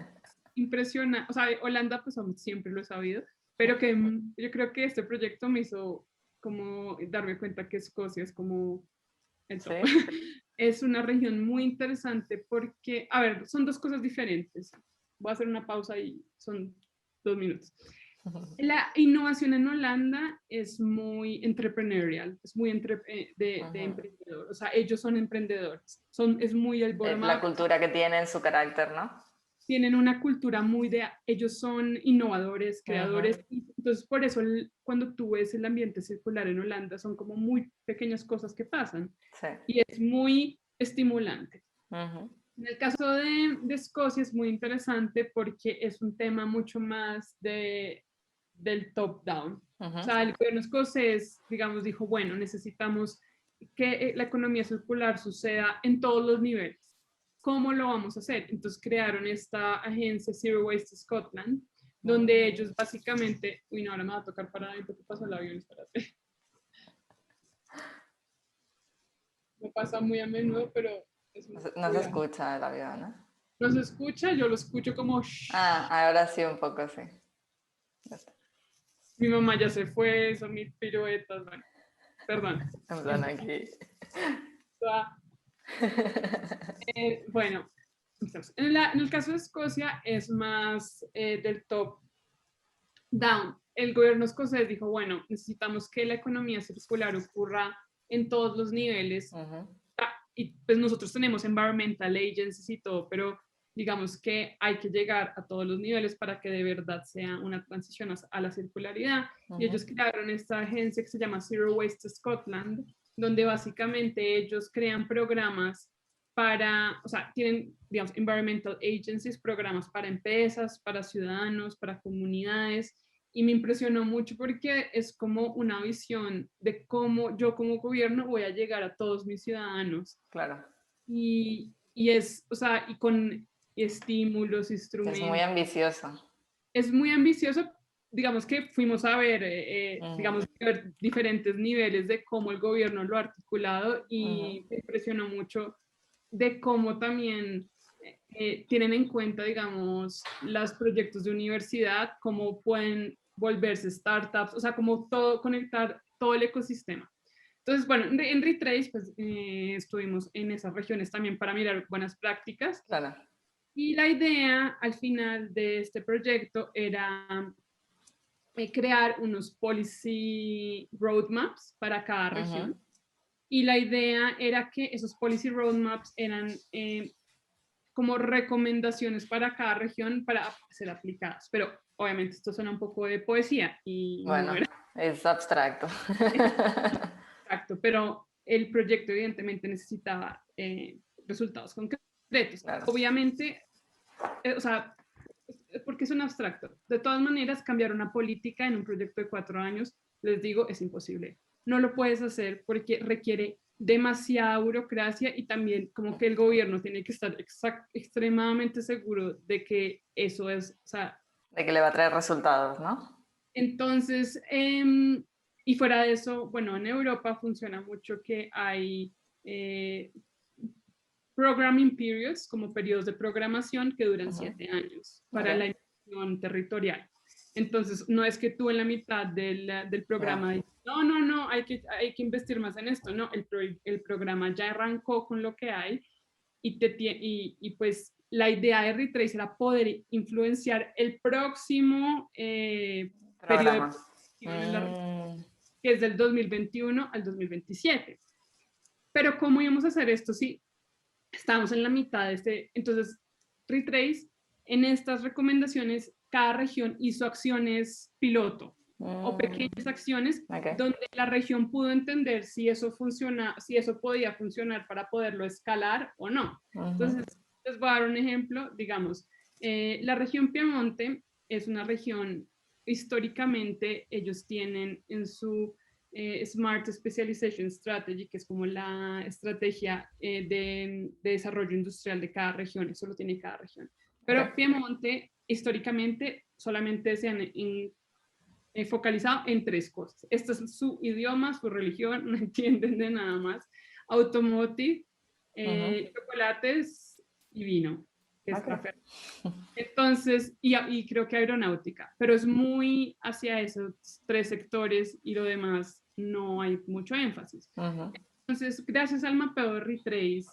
impresiona, o sea, Holanda pues siempre lo he sabido, pero que yo creo que este proyecto me hizo como darme cuenta que Escocia es como el top. ¿Sí? Es una región muy interesante porque, a ver, son dos cosas diferentes. Voy a hacer una pausa y son 2 minutos. La innovación en Holanda es muy entrepreneurial, es muy de emprendedor. O sea, ellos son emprendedores. Es muy el La bottom-up. cultura que tienen, su carácter, ¿no? Tienen una cultura muy de, ellos son innovadores, creadores. Entonces, por eso cuando tú ves el ambiente circular en Holanda, son como muy pequeñas cosas que pasan. Sí. Y es muy estimulante. En el caso de Escocia es muy interesante porque es un tema mucho más del top-down. O sea, el gobierno escocés, digamos, dijo, bueno, necesitamos que la economía circular suceda en todos los niveles. ¿Cómo lo vamos a hacer? Entonces crearon esta agencia Zero Waste Scotland, donde ellos básicamente, uy, no, ahora me va a tocar parar ahí porque pasó el avión, espérate. Me pasa muy a menudo, pero no se escucha el avión, ¿no? No se escucha, yo lo escucho como... Ah, ahora sí un poco, sí. Mi mamá ya se fue, son mis piruetas, bueno, perdón. En plan aquí. Bueno, en el caso de Escocia es más del top down. El gobierno escocés dijo, bueno, necesitamos que la economía circular ocurra en todos los niveles. Y pues nosotros tenemos environmental agencies y todo, pero digamos que hay que llegar a todos los niveles para que de verdad sea una transición a la circularidad. Y ellos crearon esta agencia que se llama Zero Waste Scotland, donde básicamente ellos crean programas para, o sea, tienen, digamos, environmental agencies, programas para empresas, para ciudadanos, para comunidades, y me impresionó mucho porque es como una visión de cómo yo como gobierno voy a llegar a todos mis ciudadanos. Claro. Y es, o sea, y con estímulos, instrumentos. Es muy ambicioso. Es muy ambicioso. Digamos que fuimos a ver, digamos, ver diferentes niveles de cómo el gobierno lo ha articulado y me impresionó mucho de cómo también tienen en cuenta, digamos, los proyectos de universidad, cómo pueden volverse startups, o sea, como todo, conectar todo el ecosistema. Entonces, bueno, en Retrace, pues estuvimos en esas regiones también para mirar buenas prácticas. Claro. Y la idea al final de este proyecto era crear unos policy roadmaps para cada región. Y la idea era que esos policy roadmaps eran como recomendaciones para cada región para ser aplicadas. Pero obviamente esto suena un poco de poesía y bueno, no era... es abstracto. Exacto, pero el proyecto evidentemente necesitaba resultados concretos. Claro. Obviamente, o sea, porque es un abstracto. De todas maneras, cambiar una política en un proyecto de 4 años, les digo, es imposible. No lo puedes hacer porque requiere demasiada burocracia y también como que el gobierno tiene que estar extremadamente seguro de que eso es, o sea... De que le va a traer resultados, ¿no? Entonces, y fuera de eso, bueno, en Europa funciona mucho que hay programming periods, como periodos de programación que duran 7 años para la inversión territorial. Entonces, no es que tú en la mitad del programa dices, no, hay que investir más en esto. No, el programa ya arrancó con lo que hay y pues la idea de Retrace era poder influenciar el próximo periodo de que es del 2021 al 2027. Pero ¿cómo íbamos a hacer esto si estamos en la mitad de este? Entonces, Retrace, en estas recomendaciones, cada región hizo acciones piloto o pequeñas acciones donde la región pudo entender si eso funciona, si eso podía funcionar para poderlo escalar o no. Entonces, les voy a dar un ejemplo. Digamos, la región Piemonte es una región, históricamente, ellos tienen en su Smart Specialization Strategy, que es como la estrategia de desarrollo industrial de cada región, eso lo tiene cada región. Pero Piemonte, históricamente, solamente se han focalizado en 3 cosas. Esto es su idioma, su religión, no entienden de nada más. Automotive, chocolates y vino. que es Ok. la Entonces, y creo que aeronáutica, pero es muy hacia esos tres sectores y lo demás no hay mucho énfasis. Ujú. Entonces, gracias al mapeo de Retrace,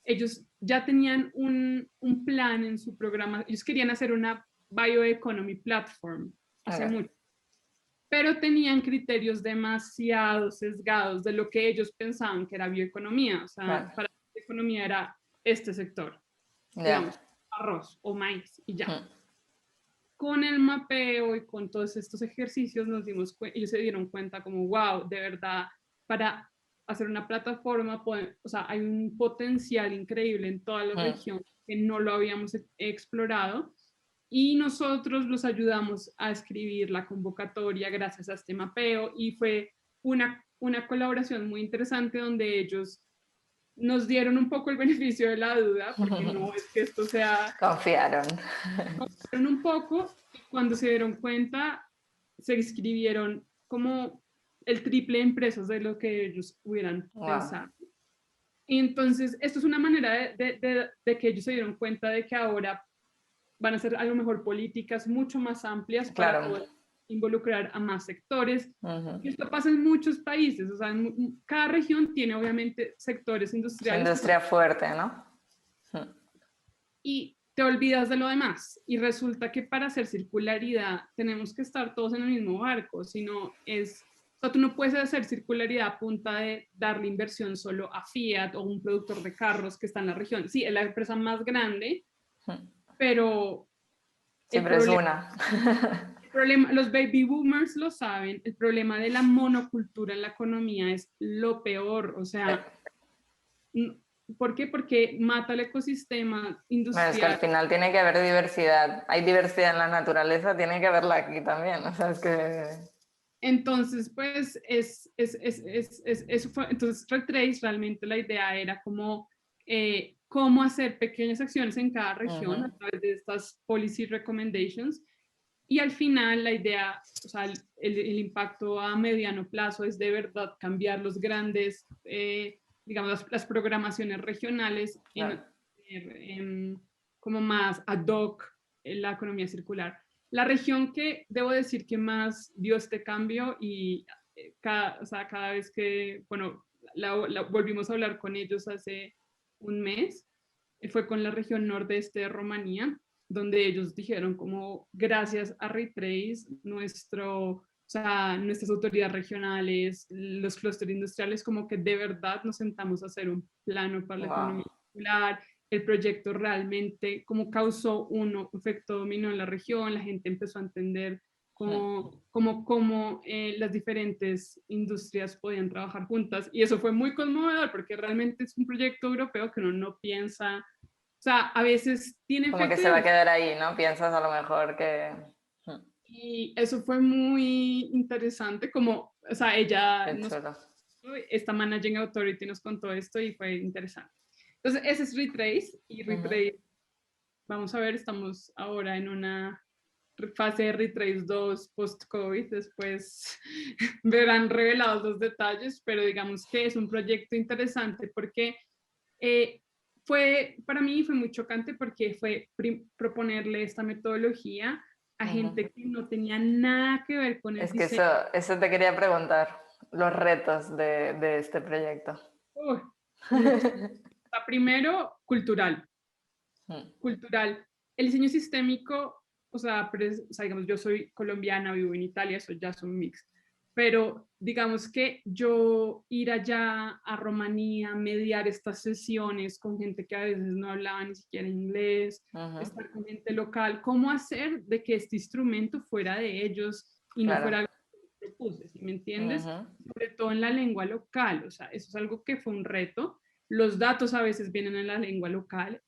ellos ya tenían un plan en su programa, ellos querían hacer una bioeconomy platform hace Ok. mucho, pero tenían criterios demasiado sesgados de lo que ellos pensaban que era bioeconomía. O sea, Claro. para la bioeconomía era este sector, Ya. digamos, arroz o maíz y ya. Mm. Con el mapeo y con todos estos ejercicios ellos se dieron cuenta como, wow, de verdad, para hacer una plataforma, o sea, hay un potencial increíble en toda la Mm. región que no lo habíamos explorado y nosotros los ayudamos a escribir la convocatoria gracias a este mapeo y fue una colaboración muy interesante donde ellos nos dieron un poco el beneficio de la duda, porque no es que esto sea Confiaron. un poco, y cuando se dieron cuenta, se inscribieron como el triple de empresas de lo que ellos hubieran Wow. pensado. Y entonces, esto es una manera de que ellos se dieron cuenta de que ahora van a ser a lo mejor políticas mucho más amplias para Claro. poder involucrar a más sectores. Ujú. Y esto pasa en muchos países, o sea, cada región tiene obviamente sectores Su industriales que son, industria fuerte, ¿no? Mm. y te olvidas de lo demás. Y resulta que para hacer circularidad tenemos que estar todos en el mismo barco, sino o sea, tú no puedes hacer circularidad a punta de darle inversión solo a Fiat o un productor de carros que está en la región. Sí, es la empresa más grande, Mm. pero el Siempre es problema, una. los baby boomers lo saben, el problema de la monocultura en la economía es lo peor, o Sí. sea, ¿por qué? Porque mata el ecosistema Bueno, es que al industrial. final tiene que haber diversidad. Hay diversidad en la naturaleza, tiene que haberla aquí también. O sea, es que... Entonces, pues, eso fue, entonces, Retrace realmente la idea era como cómo hacer pequeñas acciones en cada región a Ujú. través de estas policy recommendations. Y al final la idea, o sea, el impacto a mediano plazo es de verdad cambiar los grandes, digamos, las programaciones regionales Claro. como más ad hoc en la economía circular. La región que debo decir que más dio este cambio y o sea, cada vez que, bueno, volvimos a hablar con ellos hace un mes, fue con la región nordeste de Rumanía, donde ellos dijeron como gracias a Retrace, o sea, nuestras autoridades regionales, los clústeres industriales, como que de verdad nos sentamos a hacer un plano para la Wow. economía circular. El proyecto realmente como causó un efecto dominó en la región, la gente empezó a entender cómo las diferentes industrias podían trabajar juntas y eso fue muy conmovedor porque realmente es un proyecto europeo que uno no piensa, o sea, a veces tiene Como que efecto se va a quedar ahí, ¿no? Piensas a lo mejor que... Mm. y eso fue muy interesante, como, o sea, ella Qué nos, chulo. esta Managing Authority nos contó esto y fue interesante. Entonces, ese es Retrace y Ujú. Retrace, vamos a ver, estamos ahora en una fase de Retrace 2 post-COVID, después verán revelados los detalles, pero digamos que es un proyecto interesante porque para mí fue muy chocante porque fue proponerle esta metodología a Ujú. gente que no tenía nada que ver con el Es que diseño. eso te quería preguntar, los retos de este proyecto. Uy, mucho. Primero, cultural. Mm. Cultural. El diseño sistémico, o sea, digamos, yo soy colombiana, vivo en Italia, eso ya es un mix. Pero digamos que yo ir allá a Rumanía, mediar estas sesiones con gente que a veces no hablaba ni siquiera inglés, Ujú. estar con gente local, cómo hacer de que este instrumento fuera de ellos y no Claro. fuera algo que propuse, ¿sí me entiendes? Ujú. Sobre todo en la lengua local, o sea, eso es algo que fue un reto. Los datos a veces vienen en la lengua local.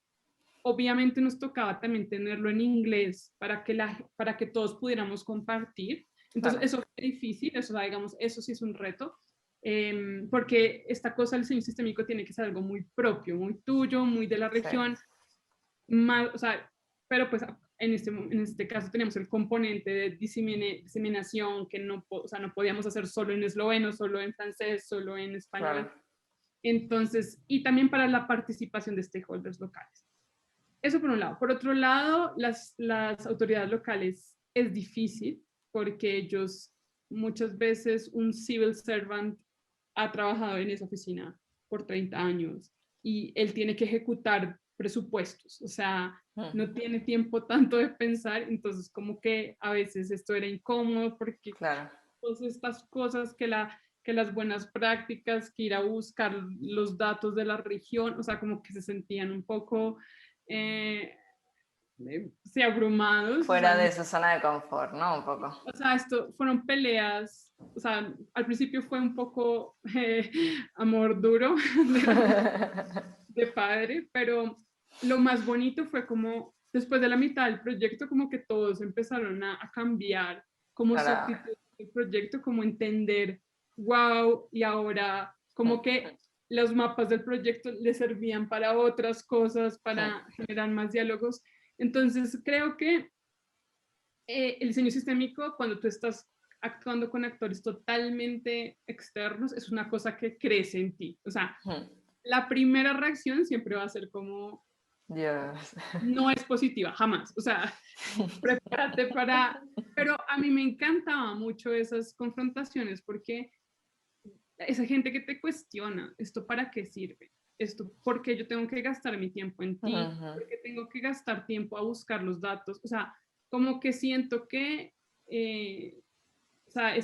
Obviamente nos tocaba también tenerlo en inglés para que todos pudiéramos compartir. Entonces, Claro. eso fue difícil, eso, digamos, eso sí es un reto, porque esta cosa del diseño sistémico tiene que ser algo muy propio, muy tuyo, muy de la Sí. región, más, o sea, pero pues en este caso tenemos el componente de diseminación que no, o sea, no podíamos hacer solo en esloveno, solo en francés, solo en Claro. español. Entonces, y también para la participación de stakeholders locales. Eso por un lado. Por otro lado, las autoridades locales es difícil porque ellos muchas veces un civil servant ha trabajado en esa oficina por 30 años y él tiene que ejecutar presupuestos, o sea, no tiene tiempo tanto de pensar, entonces como que a veces esto era incómodo porque Claro. todas estas cosas que las buenas prácticas, que ir a buscar los datos de la región, o sea, como que se sentían un poco, sí, abrumados, Fuera de su zona de confort, ¿no? Un poco. o sea, esto fueron peleas, o sea, al principio fue un poco amor duro de padre, pero lo más bonito fue como después de la mitad del proyecto, como que todos empezaron a cambiar como su Para... actitud del proyecto, como entender, wow, y ahora como que los mapas del proyecto les servían para otras cosas, para generar más diálogos. Entonces, creo que el diseño sistémico, cuando tú estás actuando con actores totalmente externos, es una cosa que crece en ti. O sea, la primera reacción siempre va a ser como, Dios. no es positiva, jamás. O sea, prepárate para... Pero a mí me encantaba mucho esas confrontaciones porque esa gente que te cuestiona, ¿esto para qué sirve? ¿Esto por qué yo tengo que gastar mi tiempo en ti? ¿Por qué tengo que gastar tiempo a buscar los datos? O sea, como que siento que, o sea,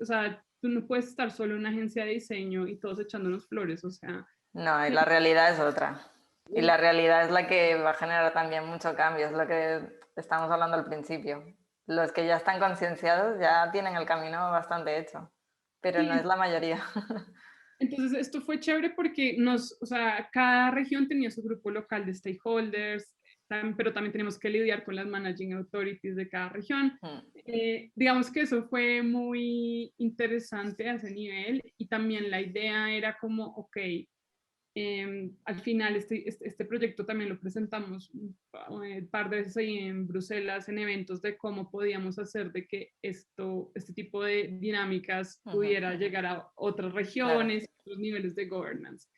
o sea, tú no puedes estar solo en una agencia de diseño y todos echándonos flores, o sea. No, y la realidad es otra. Y la realidad es la que va a generar también mucho cambio, es lo que estamos hablando al principio. Los que ya están concienciados ya tienen el camino bastante hecho, pero no Sí, es la mayoría. entonces esto fue chévere porque o sea, cada región tenía su grupo local de stakeholders, pero también tenemos que lidiar con las managing authorities de cada región. Digamos que eso fue muy interesante a ese nivel y también la idea era como, ok, al final este proyecto también lo presentamos un par de veces ahí en Bruselas en eventos de cómo podíamos hacer de que este tipo de dinámicas pudiera llegar a otras Claro. regiones, otros niveles de governance.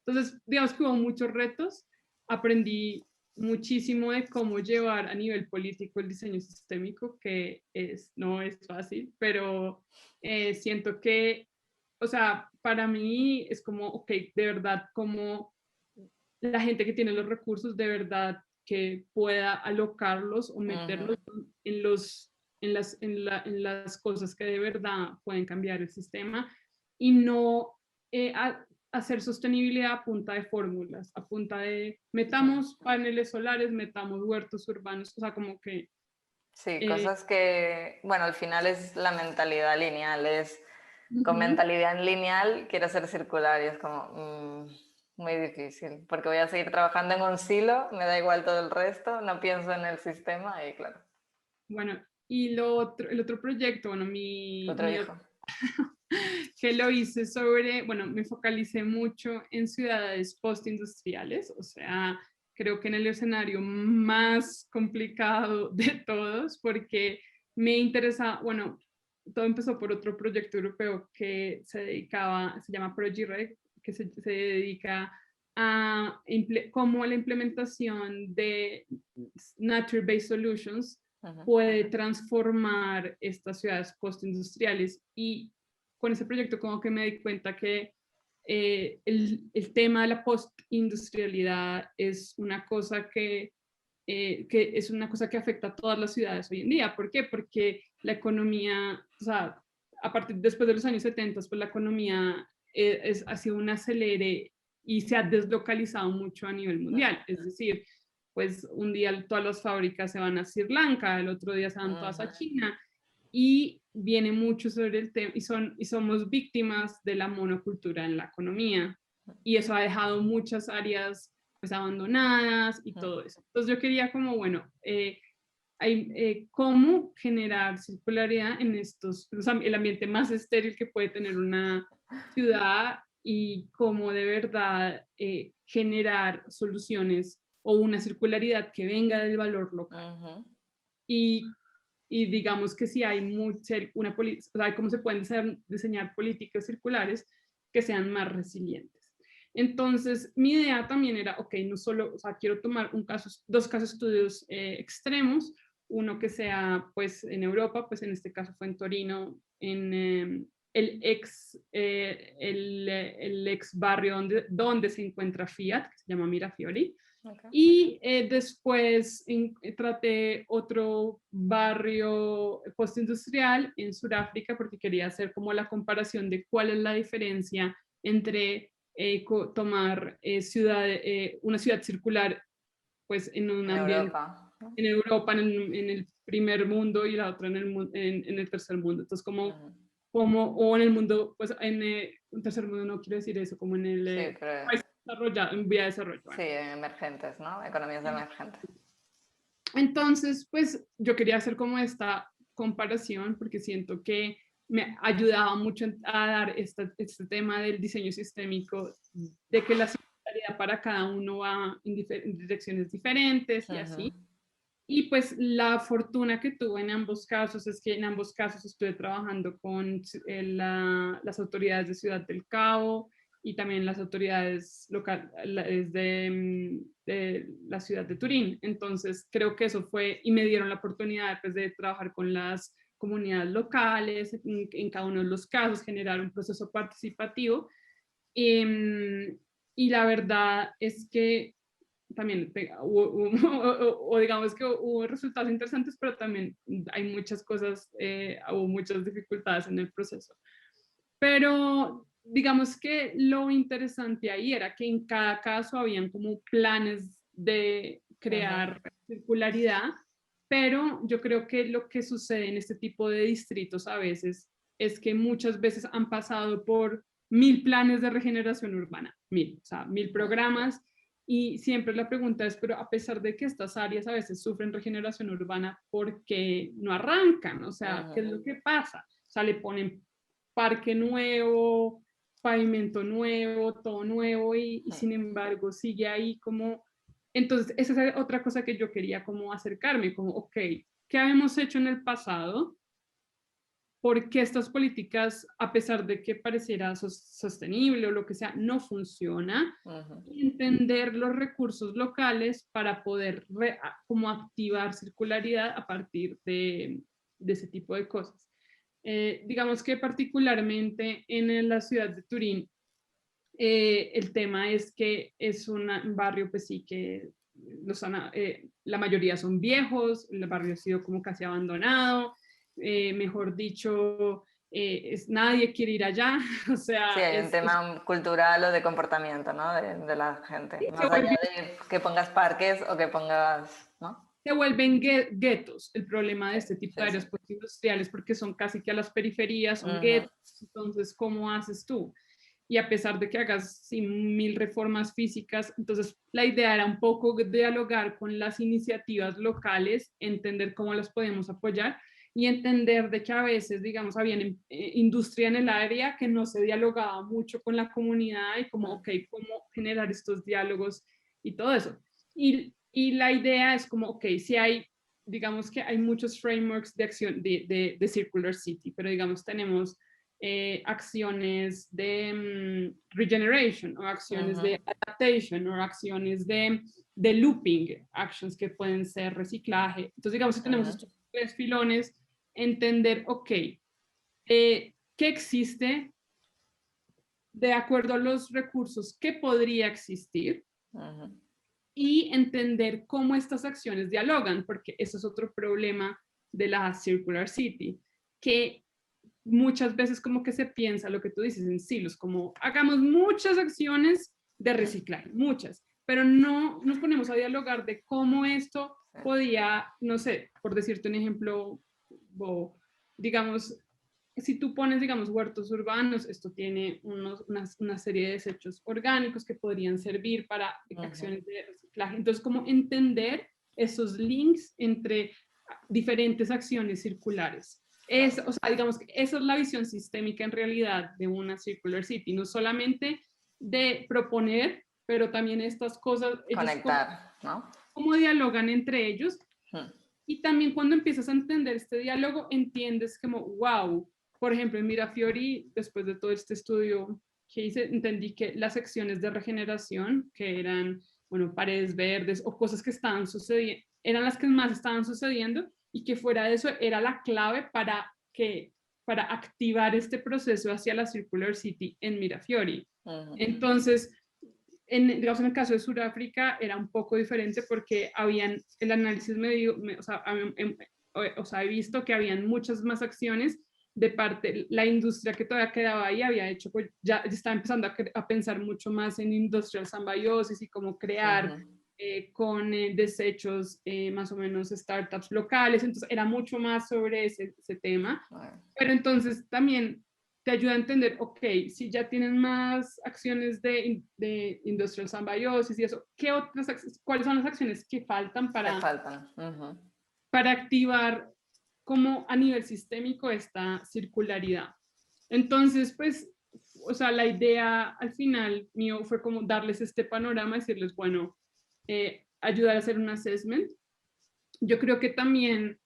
Entonces, digamos que hubo muchos retos, aprendí muchísimo de cómo llevar a nivel político el diseño sistémico, que no es fácil, pero siento que, o sea, para mí es como, ok, de verdad, como la gente que tiene los recursos, de verdad, que pueda alocarlos o meterlos en, en las cosas que de verdad pueden cambiar el sistema y no hacer sostenibilidad a punta de fórmulas, a punta de metamos paneles solares, metamos huertos urbanos, o sea, como que... Sí, cosas que, bueno, al final es la mentalidad lineal, es con mentalidad lineal quiero ser circular y es como muy difícil, porque voy a seguir trabajando en un silo, me da igual todo el resto, no pienso en el sistema y claro, Bueno, y el otro proyecto, bueno, otro hijo. que lo hice sobre, bueno, me focalicé mucho en ciudades postindustriales, o sea, creo que en el escenario más complicado de todos, porque me interesa, bueno, todo empezó por otro proyecto europeo que se llama ProGirec, que se dedica a cómo la implementación de Nature-Based Solutions puede transformar estas ciudades postindustriales y con ese proyecto como que me di cuenta que el tema de la postindustrialidad es una cosa que es una cosa que afecta a todas las ciudades hoy en día. ¿Por qué? Porque la economía, o sea, después de los años 70, pues la economía ha sido un acelere y se ha deslocalizado mucho a nivel mundial. Es decir, pues un día todas las fábricas se van a Sri Lanka, el otro día se van todas a China, y viene mucho sobre el tema, y somos víctimas de la monocultura en la economía, y eso ha dejado muchas áreas pues abandonadas y todo eso. Entonces yo quería como, bueno, cómo generar circularidad en el ambiente más estéril que puede tener una ciudad y cómo de verdad generar soluciones o una circularidad que venga del valor local. Y, y digamos que si hay o sea, cómo se pueden diseñar políticas circulares que sean más resilientes. Entonces, mi idea también era, ok, no solo, o sea, quiero tomar dos casos estudios extremos, uno que sea pues en Europa, pues en este caso fue en Torino, en el ex barrio donde se encuentra Fiat, que se llama Mirafiori. Okay. Y después traté otro barrio postindustrial en Sudáfrica porque quería hacer como la comparación de cuál es la diferencia entre tomar una ciudad circular pues en un ambiente Europa. en Europa, en el primer mundo y la otra en el tercer mundo. Entonces, o en el mundo, pues en un tercer mundo no quiero decir eso, como en el Sí, pero... país desarrollado, en vía de desarrollo. Sí, emergentes, ¿no? Economías emergentes. Entonces, pues yo quería hacer como esta comparación porque siento que me ayudaba mucho a dar este tema del diseño sistémico, de que la singularidad para cada uno va en direcciones diferentes y así. Y pues la fortuna que tuve en ambos casos es que en ambos casos estuve trabajando con las autoridades de Ciudad del Cabo y también las autoridades locales de la ciudad de Turín. Entonces creo que eso fue, y me dieron la oportunidad pues, de trabajar con las comunidades locales, en cada uno de los casos, generar un proceso participativo. Y la verdad es que también o digamos que hubo resultados interesantes, pero también hay muchas cosas, hubo muchas dificultades en el proceso. Pero digamos que lo interesante ahí era que en cada caso habían como planes de crear circularidad, pero yo creo que lo que sucede en este tipo de distritos a veces es que muchas veces han pasado por 1000 planes de regeneración urbana, 1000, o sea, 1000 programas, y siempre la pregunta es, pero a pesar de que estas áreas a veces sufren regeneración urbana, ¿por qué no arrancan? O sea, ¿qué es lo que pasa? O sea, le ponen parque nuevo, pavimento nuevo, todo nuevo, y sin embargo sigue ahí como... Entonces, esa es otra cosa que yo quería como acercarme, como, ok, ¿qué habíamos hecho en el pasado? Porque estas políticas, a pesar de que pareciera sostenible o lo que sea, no funciona. Y entender los recursos locales para poder como activar circularidad a partir de ese tipo de cosas. Digamos que particularmente en la ciudad de Turín, el tema es que es un barrio, pues sí, que la mayoría son viejos, el barrio ha sido como casi abandonado, mejor dicho, nadie quiere ir allá, o sea... Sí, hay un tema cultural o de comportamiento, ¿no? De la gente. Más allá de que pongas parques o que pongas, ¿no? Se vuelven guetos el problema de este tipo de áreas postindustriales porque son casi que a las periferias, son guetos, entonces, ¿cómo haces tú? Y a pesar de que hagas 1000 reformas físicas, entonces la idea era un poco dialogar con las iniciativas locales, entender cómo las podemos apoyar y entender de que a veces, digamos, había industria en el área que no se dialogaba mucho con la comunidad y como, ok, cómo generar estos diálogos y todo eso. Y la idea es como, ok, si hay, digamos que hay muchos frameworks de acción de Circular City, pero digamos tenemos acciones de regeneration o acciones de adaptation o acciones de looping, actions que pueden ser reciclaje. Entonces, digamos que tenemos estos 3 filones, entender, ok, ¿qué existe de acuerdo a los recursos que podría existir? Y entender cómo estas acciones dialogan, porque ese es otro problema de la Circular City, que muchas veces como que se piensa lo que tú dices en silos, como hagamos muchas acciones de reciclaje, muchas, pero no nos ponemos a dialogar de cómo esto podía, no sé, por decirte un ejemplo, digamos, si tú pones, digamos, huertos urbanos, esto tiene una serie de desechos orgánicos que podrían servir para acciones de reciclaje. Entonces, como entender esos links entre diferentes acciones circulares. O sea, digamos que esa es la visión sistémica en realidad de una Circular City, no solamente de proponer, pero también estas cosas, conectar, ¿no? Cómo dialogan entre ellos. Y también cuando empiezas a entender este diálogo, entiendes como, wow, por ejemplo, en Mirafiori, después de todo este estudio ¿qué hice? Entendí que las secciones de regeneración, que eran, bueno, paredes verdes o cosas que estaban sucediendo, eran las que más estaban sucediendo y que fuera de eso era la clave para activar este proceso hacia la Circular City en Mirafiori. Entonces, digamos, en el caso de Sudáfrica era un poco diferente porque el análisis o sea, he visto que habían muchas más acciones de parte, la industria que todavía quedaba ahí había hecho, pues ya estaba empezando a pensar mucho más en industrial symbiosis y cómo crear con desechos más o menos startups locales, entonces era mucho más sobre ese tema, pero entonces también te ayuda a entender, ok, si ya tienen más acciones de industrial symbiosis y eso, ¿cuáles son las acciones que faltan para activar como a nivel sistémico esta circularidad? Entonces, pues, o sea, la idea al final mío fue como darles este panorama, decirles, bueno, ayudar a hacer un assessment. Yo creo que también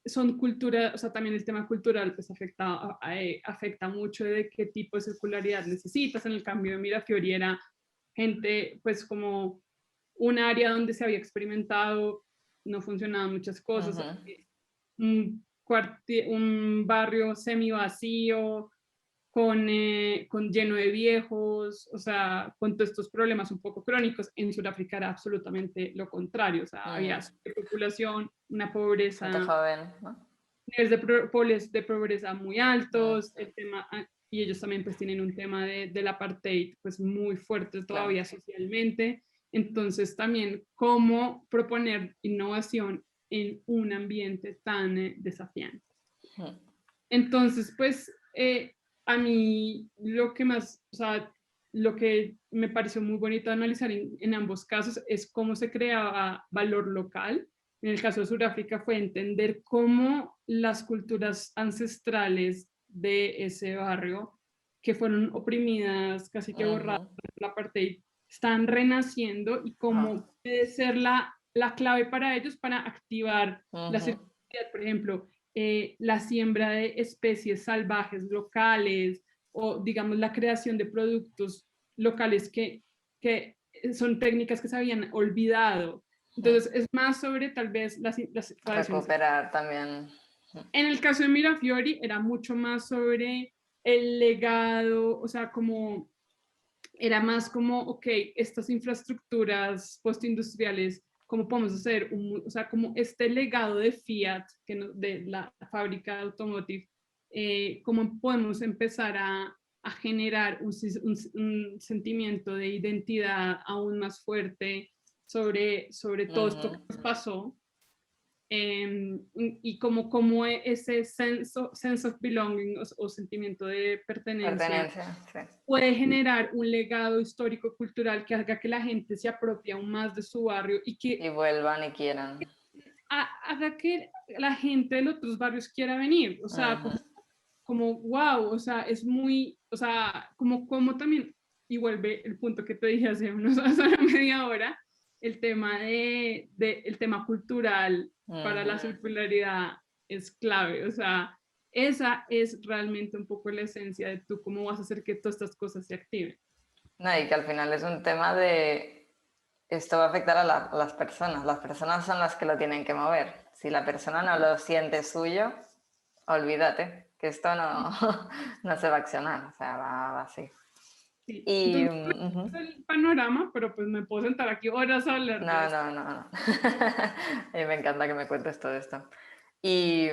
son cultura, o sea, también el tema cultural pues afecta mucho de qué tipo de circularidad necesitas. En el cambio de Mirafiori era gente pues como un área donde se había experimentado, no funcionaban muchas cosas, un barrio semi vacío, con lleno de viejos, o sea, con todos estos problemas un poco crónicos. En Sudáfrica era absolutamente lo contrario, o sea, había superpopulación, una pobreza, joven, ¿no? niveles de pobreza muy altos, y ellos también pues tienen un tema del apartheid pues muy fuerte todavía socialmente. Entonces también cómo proponer innovación en un ambiente tan desafiante. Entonces pues a mí lo que más, o sea, lo que me pareció muy bonito analizar en ambos casos es cómo se creaba valor local. En el caso de Sudáfrica fue entender cómo las culturas ancestrales de ese barrio, que fueron oprimidas, casi que borradas por la apartheid, están renaciendo y cómo puede ser la clave para ellos para activar la circularidad, por ejemplo, la siembra de especies salvajes locales o, digamos, la creación de productos locales que son técnicas que se habían olvidado. Entonces, es más sobre tal vez las recuperar también. En el caso de Mirafiori era mucho más sobre el legado, o sea, como era más como, ok, estas infraestructuras postindustriales, ¿cómo podemos hacer? O sea, como este legado de Fiat, de la fábrica de automotive, ¿cómo podemos empezar a generar un sentimiento de identidad aún más fuerte sobre todo esto que nos pasó? Y como ese sense of belonging o sentimiento de pertenencia Sí. puede generar un legado histórico cultural que haga que la gente se apropie aún más de su barrio y vuelvan y quieran. Haga que la gente de los otros barrios quiera venir, o sea, como wow, o sea, es muy, o sea, como también, y vuelve el punto que te dije hace hace media hora, el tema el tema cultural para la circularidad es clave, o sea, esa es realmente un poco la esencia de tú cómo vas a hacer que todas estas cosas se activen. No, y que al final es un tema de esto va a afectar a las personas son las que lo tienen que mover. Si la persona no lo siente suyo, olvídate, que esto no, no se va a accionar, o sea, va así. Sí. Y, entonces, el panorama, pero pues me puedo sentar aquí horas a hablar de esto. no. A mí me encanta que me cuentes todo esto. Y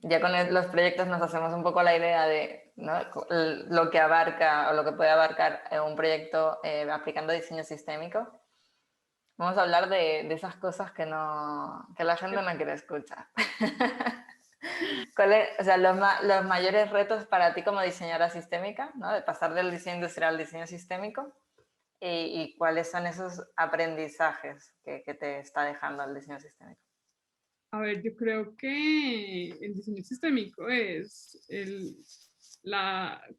ya con los proyectos nos hacemos un poco la idea de, ¿no?, lo que abarca o lo que puede abarcar un proyecto aplicando diseño sistémico. Vamos a hablar de esas cosas que la gente no quiere escuchar. O sea, los mayores retos para ti como diseñadora sistémica, ¿no?, de pasar del diseño industrial al diseño sistémico, y cuáles son esos aprendizajes que te está dejando el diseño sistémico? A ver, yo creo que el diseño sistémico es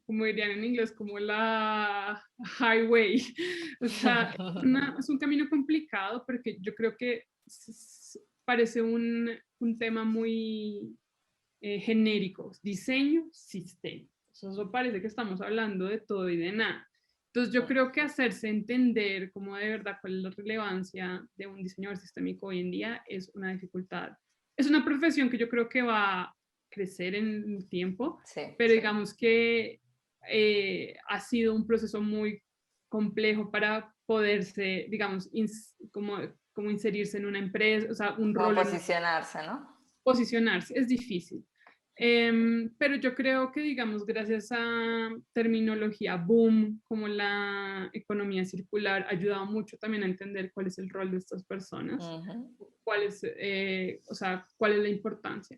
como dirían en inglés, como la highway. O sea, es un camino complicado porque yo creo que parece un tema muy genérico, diseño sistémico. eso parece que estamos hablando de todo y de nada. Entonces yo creo que hacerse entender como de verdad cuál es la relevancia de un diseñador sistémico hoy en día es una dificultad. Es una profesión que yo creo que va a crecer en el tiempo, Sí, pero sí. digamos que ha sido un proceso muy complejo para poderse, digamos, como inserirse en una empresa, o sea, un Como rol en posicionarse, ¿no? posicionarse, es difícil. Pero yo creo que, digamos, gracias a terminología boom, como la economía circular, ha ayudado mucho también a entender cuál es el rol de estas personas, cuál es, o sea, cuál es la importancia.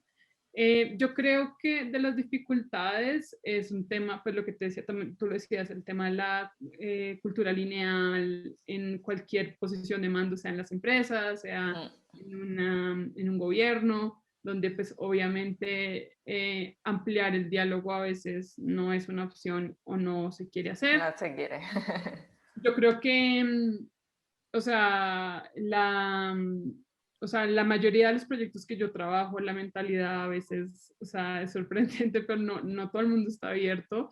Yo creo que de las dificultades es un tema, pues lo que te decía también, tú lo decías, el tema de la cultura lineal en cualquier posición de mando, sea en las empresas, sea en un gobierno, donde pues obviamente ampliar el diálogo a veces no es una opción o no se quiere hacer. No se quiere. Yo creo que, o sea, o sea, la mayoría de los proyectos que yo trabajo, la mentalidad a veces, o sea, es sorprendente, pero no, no todo el mundo está abierto.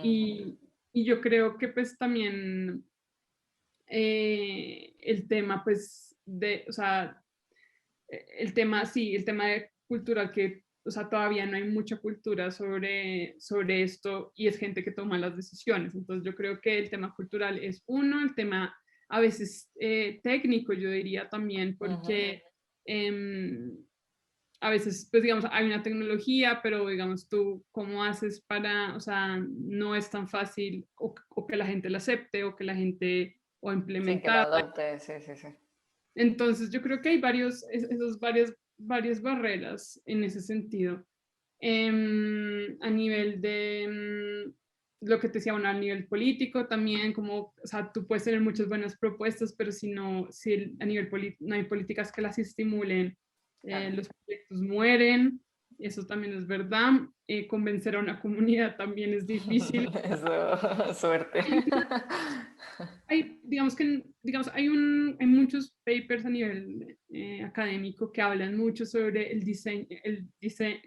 Y, y yo creo que pues también el tema pues de, o sea, el tema, sí, el tema de cultural que, o sea, todavía no hay mucha cultura sobre esto y es gente que toma las decisiones. Entonces yo creo que el tema cultural es uno, el tema a veces técnico, yo diría también, porque a veces, pues digamos, hay una tecnología, pero digamos, tú, ¿cómo haces para, o sea, no es tan fácil o que la gente la acepte o que la gente o Sí, que lo implementar? adopte, sí, sí, sí. Entonces, yo creo que hay varias barreras en ese sentido. A nivel de lo que te decía, bueno, a nivel político también, como, o sea, tú puedes tener muchas buenas propuestas, pero si no, si a nivel no hay políticas que las estimulen, Claro. los proyectos mueren, eso también es verdad. Convencer a una comunidad también es difícil. Eso, suerte. Digamos, hay muchos papers a nivel académico que hablan mucho sobre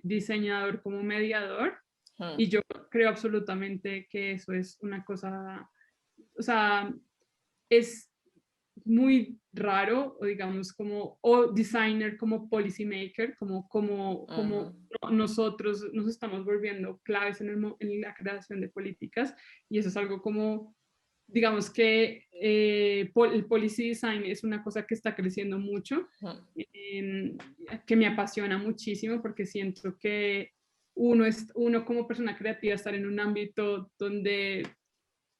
diseñador como mediador y yo creo absolutamente que eso es una cosa, o sea, es muy raro, o digamos, o designer como policy maker, como nosotros nos estamos volviendo claves en la creación de políticas y eso es algo como digamos que el policy design es una cosa que está creciendo mucho, eh, que me apasiona muchísimo porque siento que uno como persona creativa estar en un ámbito donde,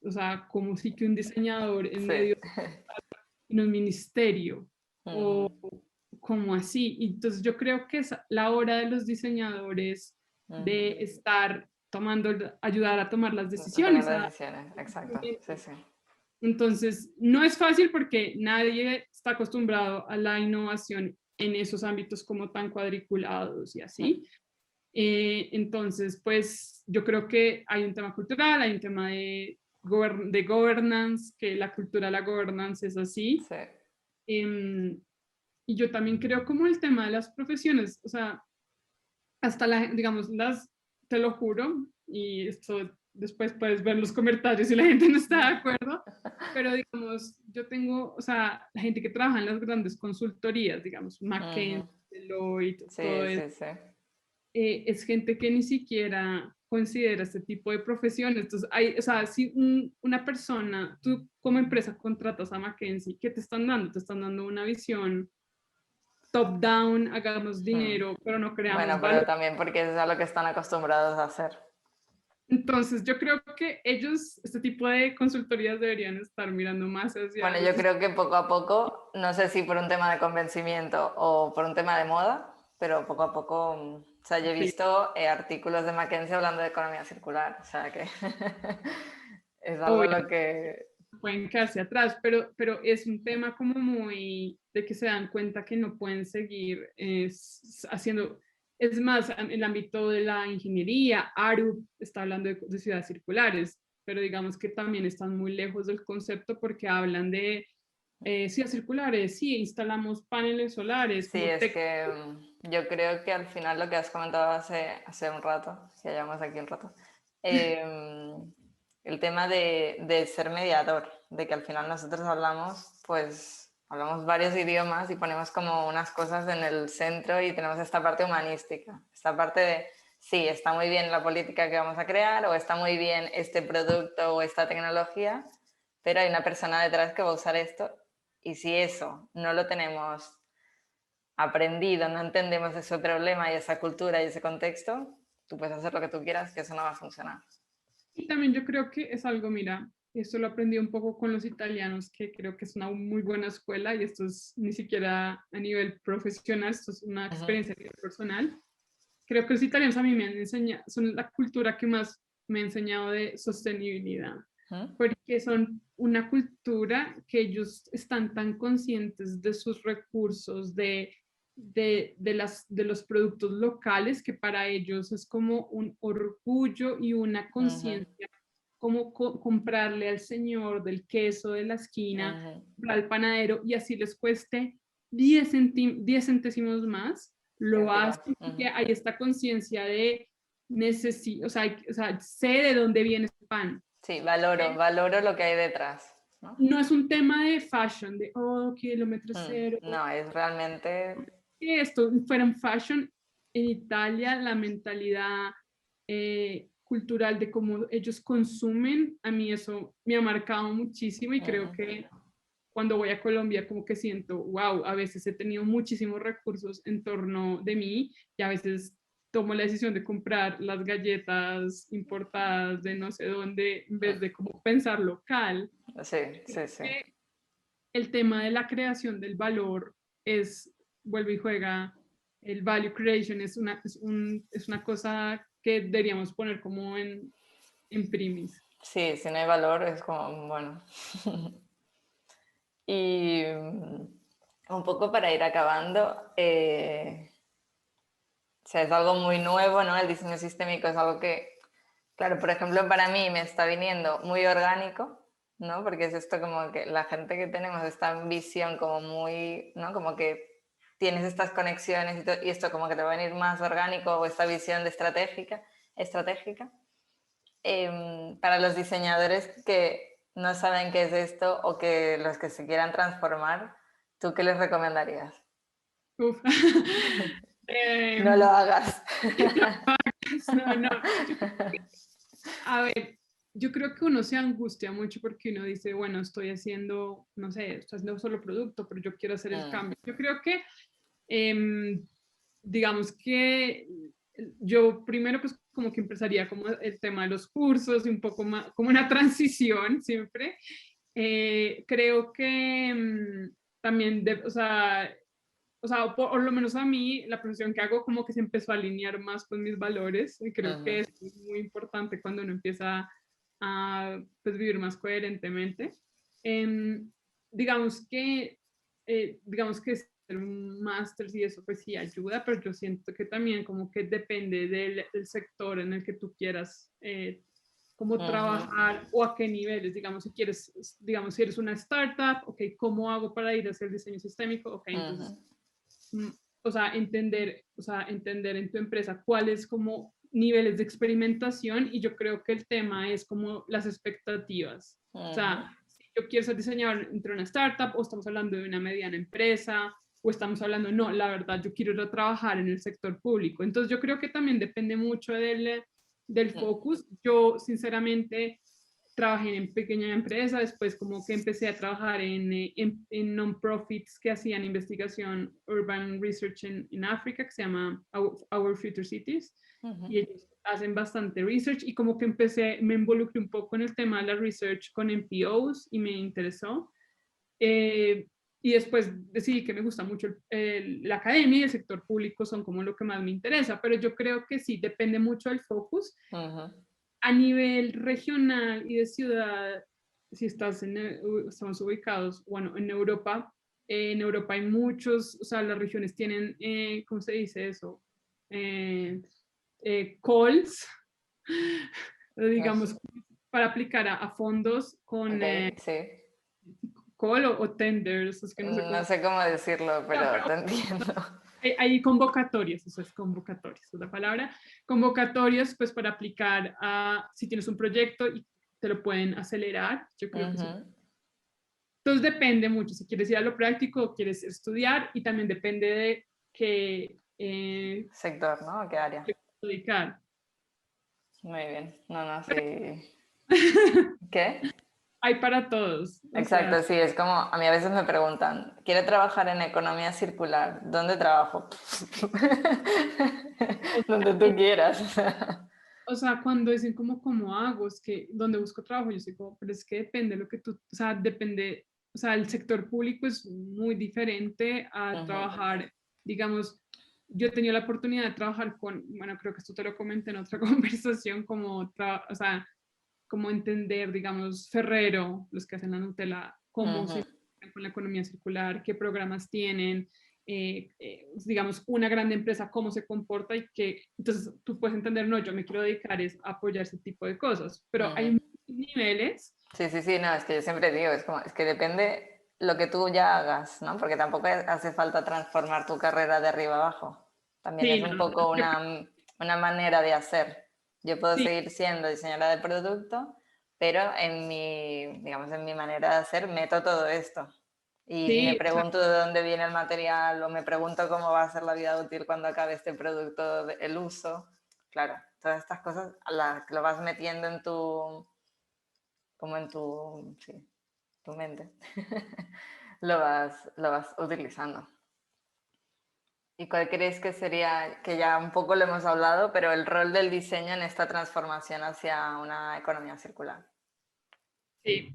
o sea, como si que un diseñador en Sí. medio en un ministerio o como así. Entonces yo creo que es la hora de los diseñadores de estar ayudar a tomar las Tomar decisiones, decisiones, exacto. Sí, sí. entonces, no es fácil porque nadie está acostumbrado a la innovación en esos ámbitos como tan cuadriculados y así. Entonces, pues yo creo que hay un tema cultural, hay un tema de governance, que la cultura de la governance es así. Sí. Y yo también creo como el tema de las profesiones, o sea, hasta digamos, te lo juro, y esto después puedes ver los comentarios si la gente no está de acuerdo, pero digamos, yo tengo, o sea, la gente que trabaja en las grandes consultorías, digamos, McKinsey, Deloitte, todo Sí, eso, sí, sí. es gente que ni siquiera considera este tipo de profesiones. Entonces, o sea, si una persona, tú como empresa contratas a McKinsey, ¿qué te están dando? Te están dando una visión top-down, hagamos dinero, pero no Bueno, creamos pero valor. también porque es a lo que están acostumbrados a hacer. Entonces, yo creo que ellos, este tipo de consultorías deberían estar mirando más hacia Bueno, los... yo creo que poco a poco, no sé si por un tema de convencimiento o por un tema de moda, pero poco a poco, o sea, yo he Sí, visto artículos de McKinsey hablando de economía circular, o sea que es algo obvio, lo que... pueden quedarse atrás, pero es un tema como muy de que se dan cuenta que no pueden seguir haciendo... Es más, en el ámbito de la ingeniería, ARUP está hablando de ciudades circulares, pero digamos que también están muy lejos del concepto porque hablan de ciudades circulares, sí, instalamos paneles solares, Sí, como es que yo creo que al final lo que has comentado hace un rato, si hayamos aquí un rato, el tema de ser mediador, de que al final nosotros hablamos, pues hablamos varios idiomas y ponemos como unas cosas en el centro y tenemos esta parte humanística, esta parte de, sí, está muy bien la política que vamos a crear o está muy bien este producto o esta tecnología, pero hay una persona detrás que va a usar esto y si eso no lo tenemos aprendido, no entendemos ese problema y esa cultura y ese contexto, tú puedes hacer lo que tú quieras, que eso no va a funcionar. Y también yo creo que es algo, mira, esto lo aprendí un poco con los italianos, que creo que es una muy buena escuela y esto es ni siquiera a nivel profesional, esto es una experiencia a nivel personal. Creo que los italianos a mí me han enseñado, son la cultura que más me ha enseñado de sostenibilidad, porque son una cultura que ellos están tan conscientes de sus recursos, de los productos locales, que para ellos es como un orgullo y una conciencia, como comprarle al señor del queso de la esquina, al panadero, y así les cueste 10 centésimos más, lo hacen, porque hay esta conciencia de o sea, sé de dónde viene ese pan. Sí, valoro lo que hay detrás. No es un tema de fashion, de, oh, kilómetro cero. No, es realmente... Si esto fuera un fashion, en Italia la mentalidad cultural de cómo ellos consumen, a mí eso me ha marcado muchísimo y creo que cuando voy a Colombia como que siento, wow, a veces he tenido muchísimos recursos en torno de mí y a veces tomo la decisión de comprar las galletas importadas de no sé dónde en vez de como pensar local. Sí, sí, sí. El tema de la creación del valor es, vuelve y juega, el value creation es una cosa que deberíamos poner como en primis. Sí, si no hay valor es como, bueno. Y un poco para ir acabando, o sea, es algo muy nuevo, ¿no? El diseño sistémico es algo que, claro, por ejemplo, para mí me está viniendo muy orgánico, ¿no? Porque es esto como que la gente que tenemos esta visión como muy, ¿no? Como que tienes estas conexiones y esto como que te va a venir más orgánico o esta visión de estratégica. Para los diseñadores que no saben qué es esto o que los que se quieran transformar, ¿tú qué les recomendarías? Uf. No lo hagas. No. A ver, yo creo que uno se angustia mucho porque uno dice, bueno, estoy haciendo, no sé, estoy haciendo solo producto, pero yo quiero hacer el cambio. Yo creo que, digamos que yo primero pues como que empezaría como el tema de los cursos y un poco más, como una transición siempre. Creo que también, o sea, por lo menos a mí, la profesión que hago como que se empezó a alinear más con mis valores y creo que es muy importante cuando uno empieza a pues, vivir más coherentemente. Digamos que, digamos que hacer un máster y eso pues sí ayuda, pero yo siento que también como que depende del sector en el que tú quieras cómo trabajar o a qué niveles, digamos, si quieres, digamos, si eres una startup, ok, ¿cómo hago para ir hacia el diseño sistémico? Ok, entonces o sea, entender en tu empresa cuáles como niveles de experimentación y yo creo que el tema es como las expectativas. O sea, si yo quiero ser diseñador entre una startup o estamos hablando de una mediana empresa o estamos hablando, no, la verdad, yo quiero ir a trabajar en el sector público. Entonces yo creo que también depende mucho del focus. Yo, sinceramente, trabajé en pequeña empresa, después como que empecé a trabajar en non-profits que hacían investigación urban research en África, que se llama Our Future Cities, y ellos hacen bastante research y como que me involucré un poco en el tema de la research con NPOs y me interesó. Y después decidí que me gusta mucho la academia y el sector público son como lo que más me interesa, pero yo creo que sí, depende mucho del focus. A nivel regional y de ciudad, si estamos ubicados, bueno, en Europa hay muchos, o sea, las regiones tienen, ¿cómo se dice eso? Calls, digamos, para aplicar a fondos con sí. call o tenders, es que no sé cómo. No sé cómo decirlo, pero te entiendo. Hay convocatorias, eso es convocatorias, es la palabra. Convocatorias, pues para aplicar a, si tienes un proyecto y te lo pueden acelerar, yo creo que sí. Entonces depende mucho, si quieres ir a lo práctico o quieres estudiar, y también depende de qué sector, ¿no? ¿Qué área? dedicar. Muy bien. No, sí. ¿Qué? Hay para todos. Exacto, Sea, sí, es como, a mí a veces me preguntan, ¿quiero trabajar en economía circular? ¿Dónde trabajo? o Donde tú quieras. O sea, cuando dicen como, ¿cómo hago? Es que, ¿dónde busco trabajo? Yo sé como, pero es que depende de lo que tú, o sea, depende, o sea, el sector público es muy diferente a trabajar, digamos, yo he tenido la oportunidad de trabajar con, bueno, creo que esto te lo comenté en otra conversación, como, o sea, como entender, digamos, Ferrero, los que hacen la Nutella, cómo se con la economía circular, qué programas tienen, digamos, una gran empresa, cómo se comporta y que, entonces tú puedes entender, no, yo me quiero dedicar es a apoyar ese tipo de cosas, pero hay muchos niveles. Sí, no, es que yo siempre digo, es como, es que depende lo que tú ya hagas, ¿no? Porque tampoco hace falta transformar tu carrera de arriba abajo. También Sí, es un no, poco una manera de hacer. Yo puedo sí, seguir siendo diseñadora de producto, pero en mi, digamos, en mi manera de hacer meto todo esto. Y me sí, o sea, pregunto de dónde viene el material o me pregunto cómo va a ser la vida útil cuando acabe este producto, el uso. Claro, todas estas cosas lo vas metiendo en tu, como en tu, sí, tu mente. Lo vas utilizando. ¿Y cuál crees que sería, que ya un poco lo hemos hablado, pero el rol del diseño en esta transformación hacia una economía circular? sí.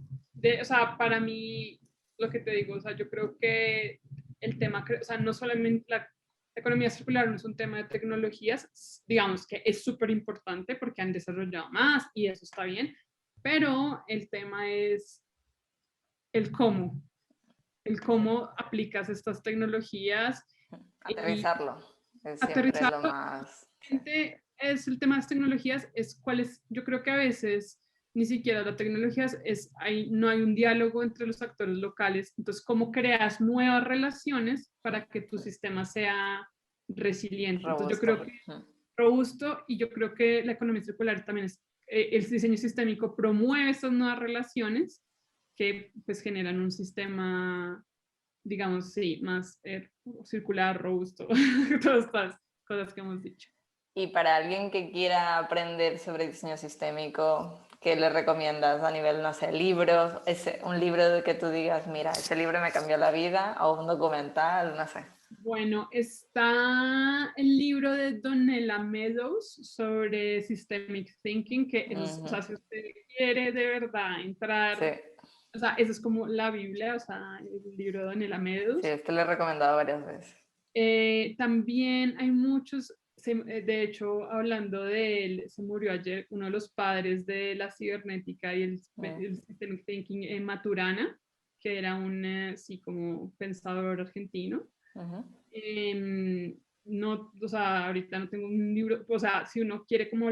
O sea, para mí, lo que te digo, o sea, yo creo que el tema, o sea, no solamente la economía circular no es un tema de tecnologías, digamos que es súper importante porque han desarrollado más y eso está bien, pero el tema es el cómo aplicas estas tecnologías y Aterrizarlo es siempre lo aterrizarlo. más... Sí. Es el tema de las tecnologías, es cuál es, yo creo que a veces ni siquiera la tecnología no hay un diálogo entre los actores locales, entonces cómo creas nuevas relaciones para que tu sistema sea resiliente. Entonces yo Robusto. creo que robusto, y yo creo que la economía circular también es, el diseño sistémico promueve esas nuevas relaciones que pues generan un sistema, digamos, sí, más circular, robusto, todas estas cosas que hemos dicho. Y para alguien que quiera aprender sobre diseño sistémico, ¿qué le recomiendas a nivel, no sé, libros? Un libro de que tú digas, mira, ese libro me cambió la vida, o un documental, no sé. Bueno, está el libro de Donella Meadows sobre Systemic Thinking, que es, o sea, si usted quiere de verdad Sí, entrar, o sea, eso es como la Biblia, o sea, el libro de Donella sí, Meadows. este lo he recomendado varias veces. También hay muchos, de hecho, hablando de él, se murió ayer uno de los padres de la cibernética y el Systemic Thinking en Maturana, que era un, sí, como pensador argentino. No, o sea, ahorita no tengo un libro, o sea, si uno quiere como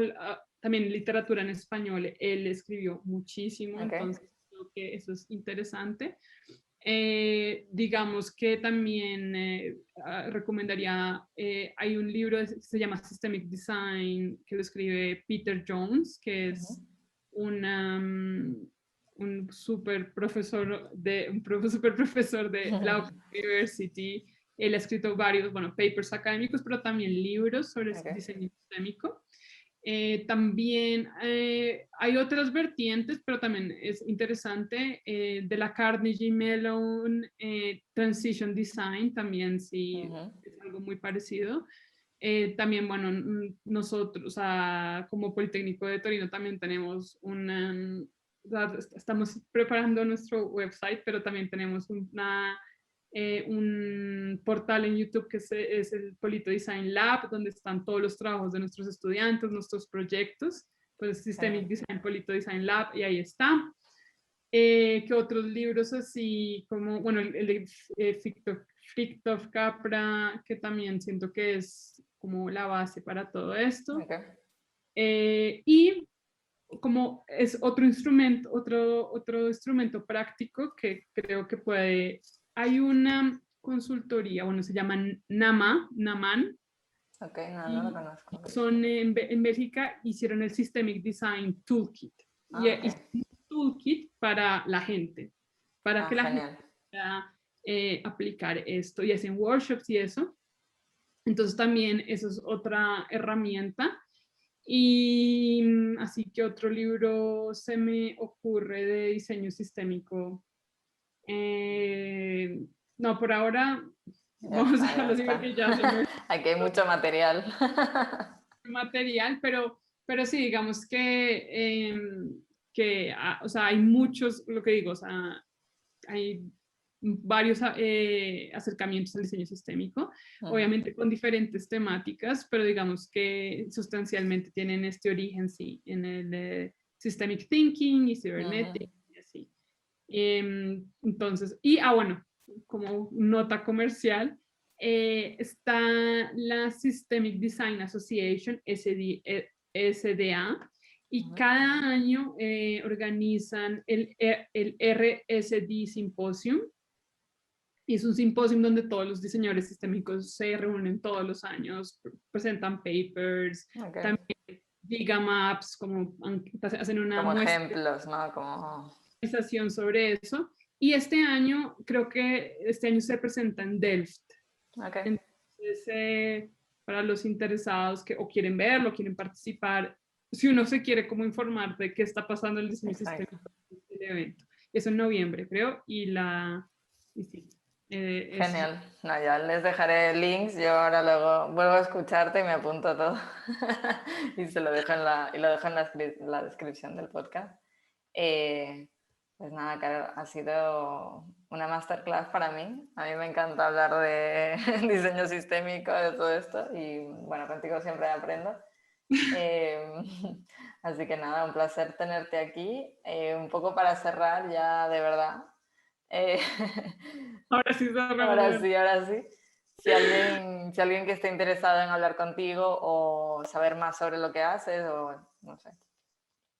también literatura en español, él escribió muchísimo, Okay. entonces creo que eso es interesante. Digamos que también recomendaría, hay un libro que se llama Systemic Design, que lo escribe Peter Jones, que es un super profesor super profesor de la Oxford University. Él ha escrito varios, bueno, papers académicos, pero también libros sobre Okay. diseño sistémico. También hay otras vertientes, pero también es interesante, de la Carnegie Mellon Transition Design, también sí es algo muy parecido. También, bueno, nosotros, o sea, como Politécnico de Torino también tenemos estamos preparando nuestro website, pero también tenemos un portal en YouTube que es el Polito Design Lab, donde están todos los trabajos de nuestros estudiantes, nuestros proyectos, pues Systemic Design, Polito Design Lab, y ahí está. ¿Qué otros libros así como, bueno, el de Frictov Capra, que también siento que es como la base para todo esto? Okay. Y como es otro instrumento, otro instrumento práctico que creo que puede, hay consultoría, bueno, se llaman Naman. Ok, no lo conozco. Son en Bélgica, hicieron el Systemic Design Toolkit. Y Ok. hicieron un toolkit para la gente, para que la Genial. gente pueda aplicar esto y hacen workshops y eso. Entonces también eso es otra herramienta. Y así que otro libro se me ocurre de diseño sistémico. No, por ahora vamos a dejarlo así porque ya se me Aquí hay mucho material. material, pero sí, digamos que o sea, hay muchos, lo que digo, o sea, hay varios acercamientos al diseño sistémico, obviamente con diferentes temáticas, pero digamos que sustancialmente tienen este origen, sí, en el systemic thinking y cybernetics y así. Entonces, bueno, como nota comercial, está la Systemic Design Association, SDA, y cada año organizan el RSD Symposium. Y es un simposio donde todos los diseñadores sistémicos se reúnen todos los años, presentan papers, también gigamaps, como hacen una como muestra ejemplos, ¿no? Como... sobre eso. Y este año, creo que este año se presenta en Delft. Okay. Entonces, para los interesados que o quieren verlo, quieren participar, si uno se quiere como informar de qué está pasando en el diseño sistémico del evento. Eso en noviembre, creo, y sí, Genial. No, ya les dejaré links. Yo ahora luego vuelvo a escucharte y me apunto todo. Y se lo dejo y lo dejo en la descripción del podcast. Pues nada, Carol, ha sido una masterclass para mí. A mí me encanta hablar de diseño sistémico, de todo esto. Y bueno, contigo siempre aprendo. Así que nada, un placer tenerte aquí. Un poco para cerrar ya de verdad. Ahora sí, Ahora sí. Si alguien que esté interesado en hablar contigo o saber más sobre lo que haces o, no sé,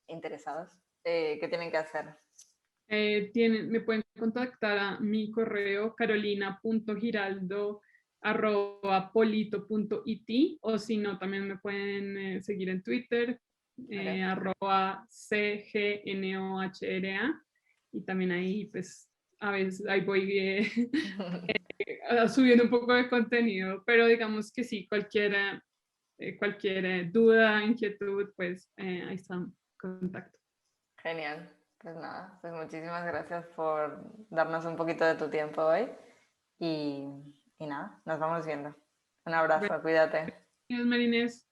interesados, ¿qué tienen que hacer? Me pueden contactar a mi correo carolina.giraldo@polito.it, o si no, también me pueden seguir en Twitter, @cgnohra, y también ahí pues a veces ahí voy subiendo un poco de contenido, pero digamos que sí, cualquier duda, inquietud, pues ahí está en contacto. Genial. Pues nada, pues muchísimas gracias por darnos un poquito de tu tiempo hoy y nada, nos vamos viendo. Un abrazo, cuídate. Gracias, Marines.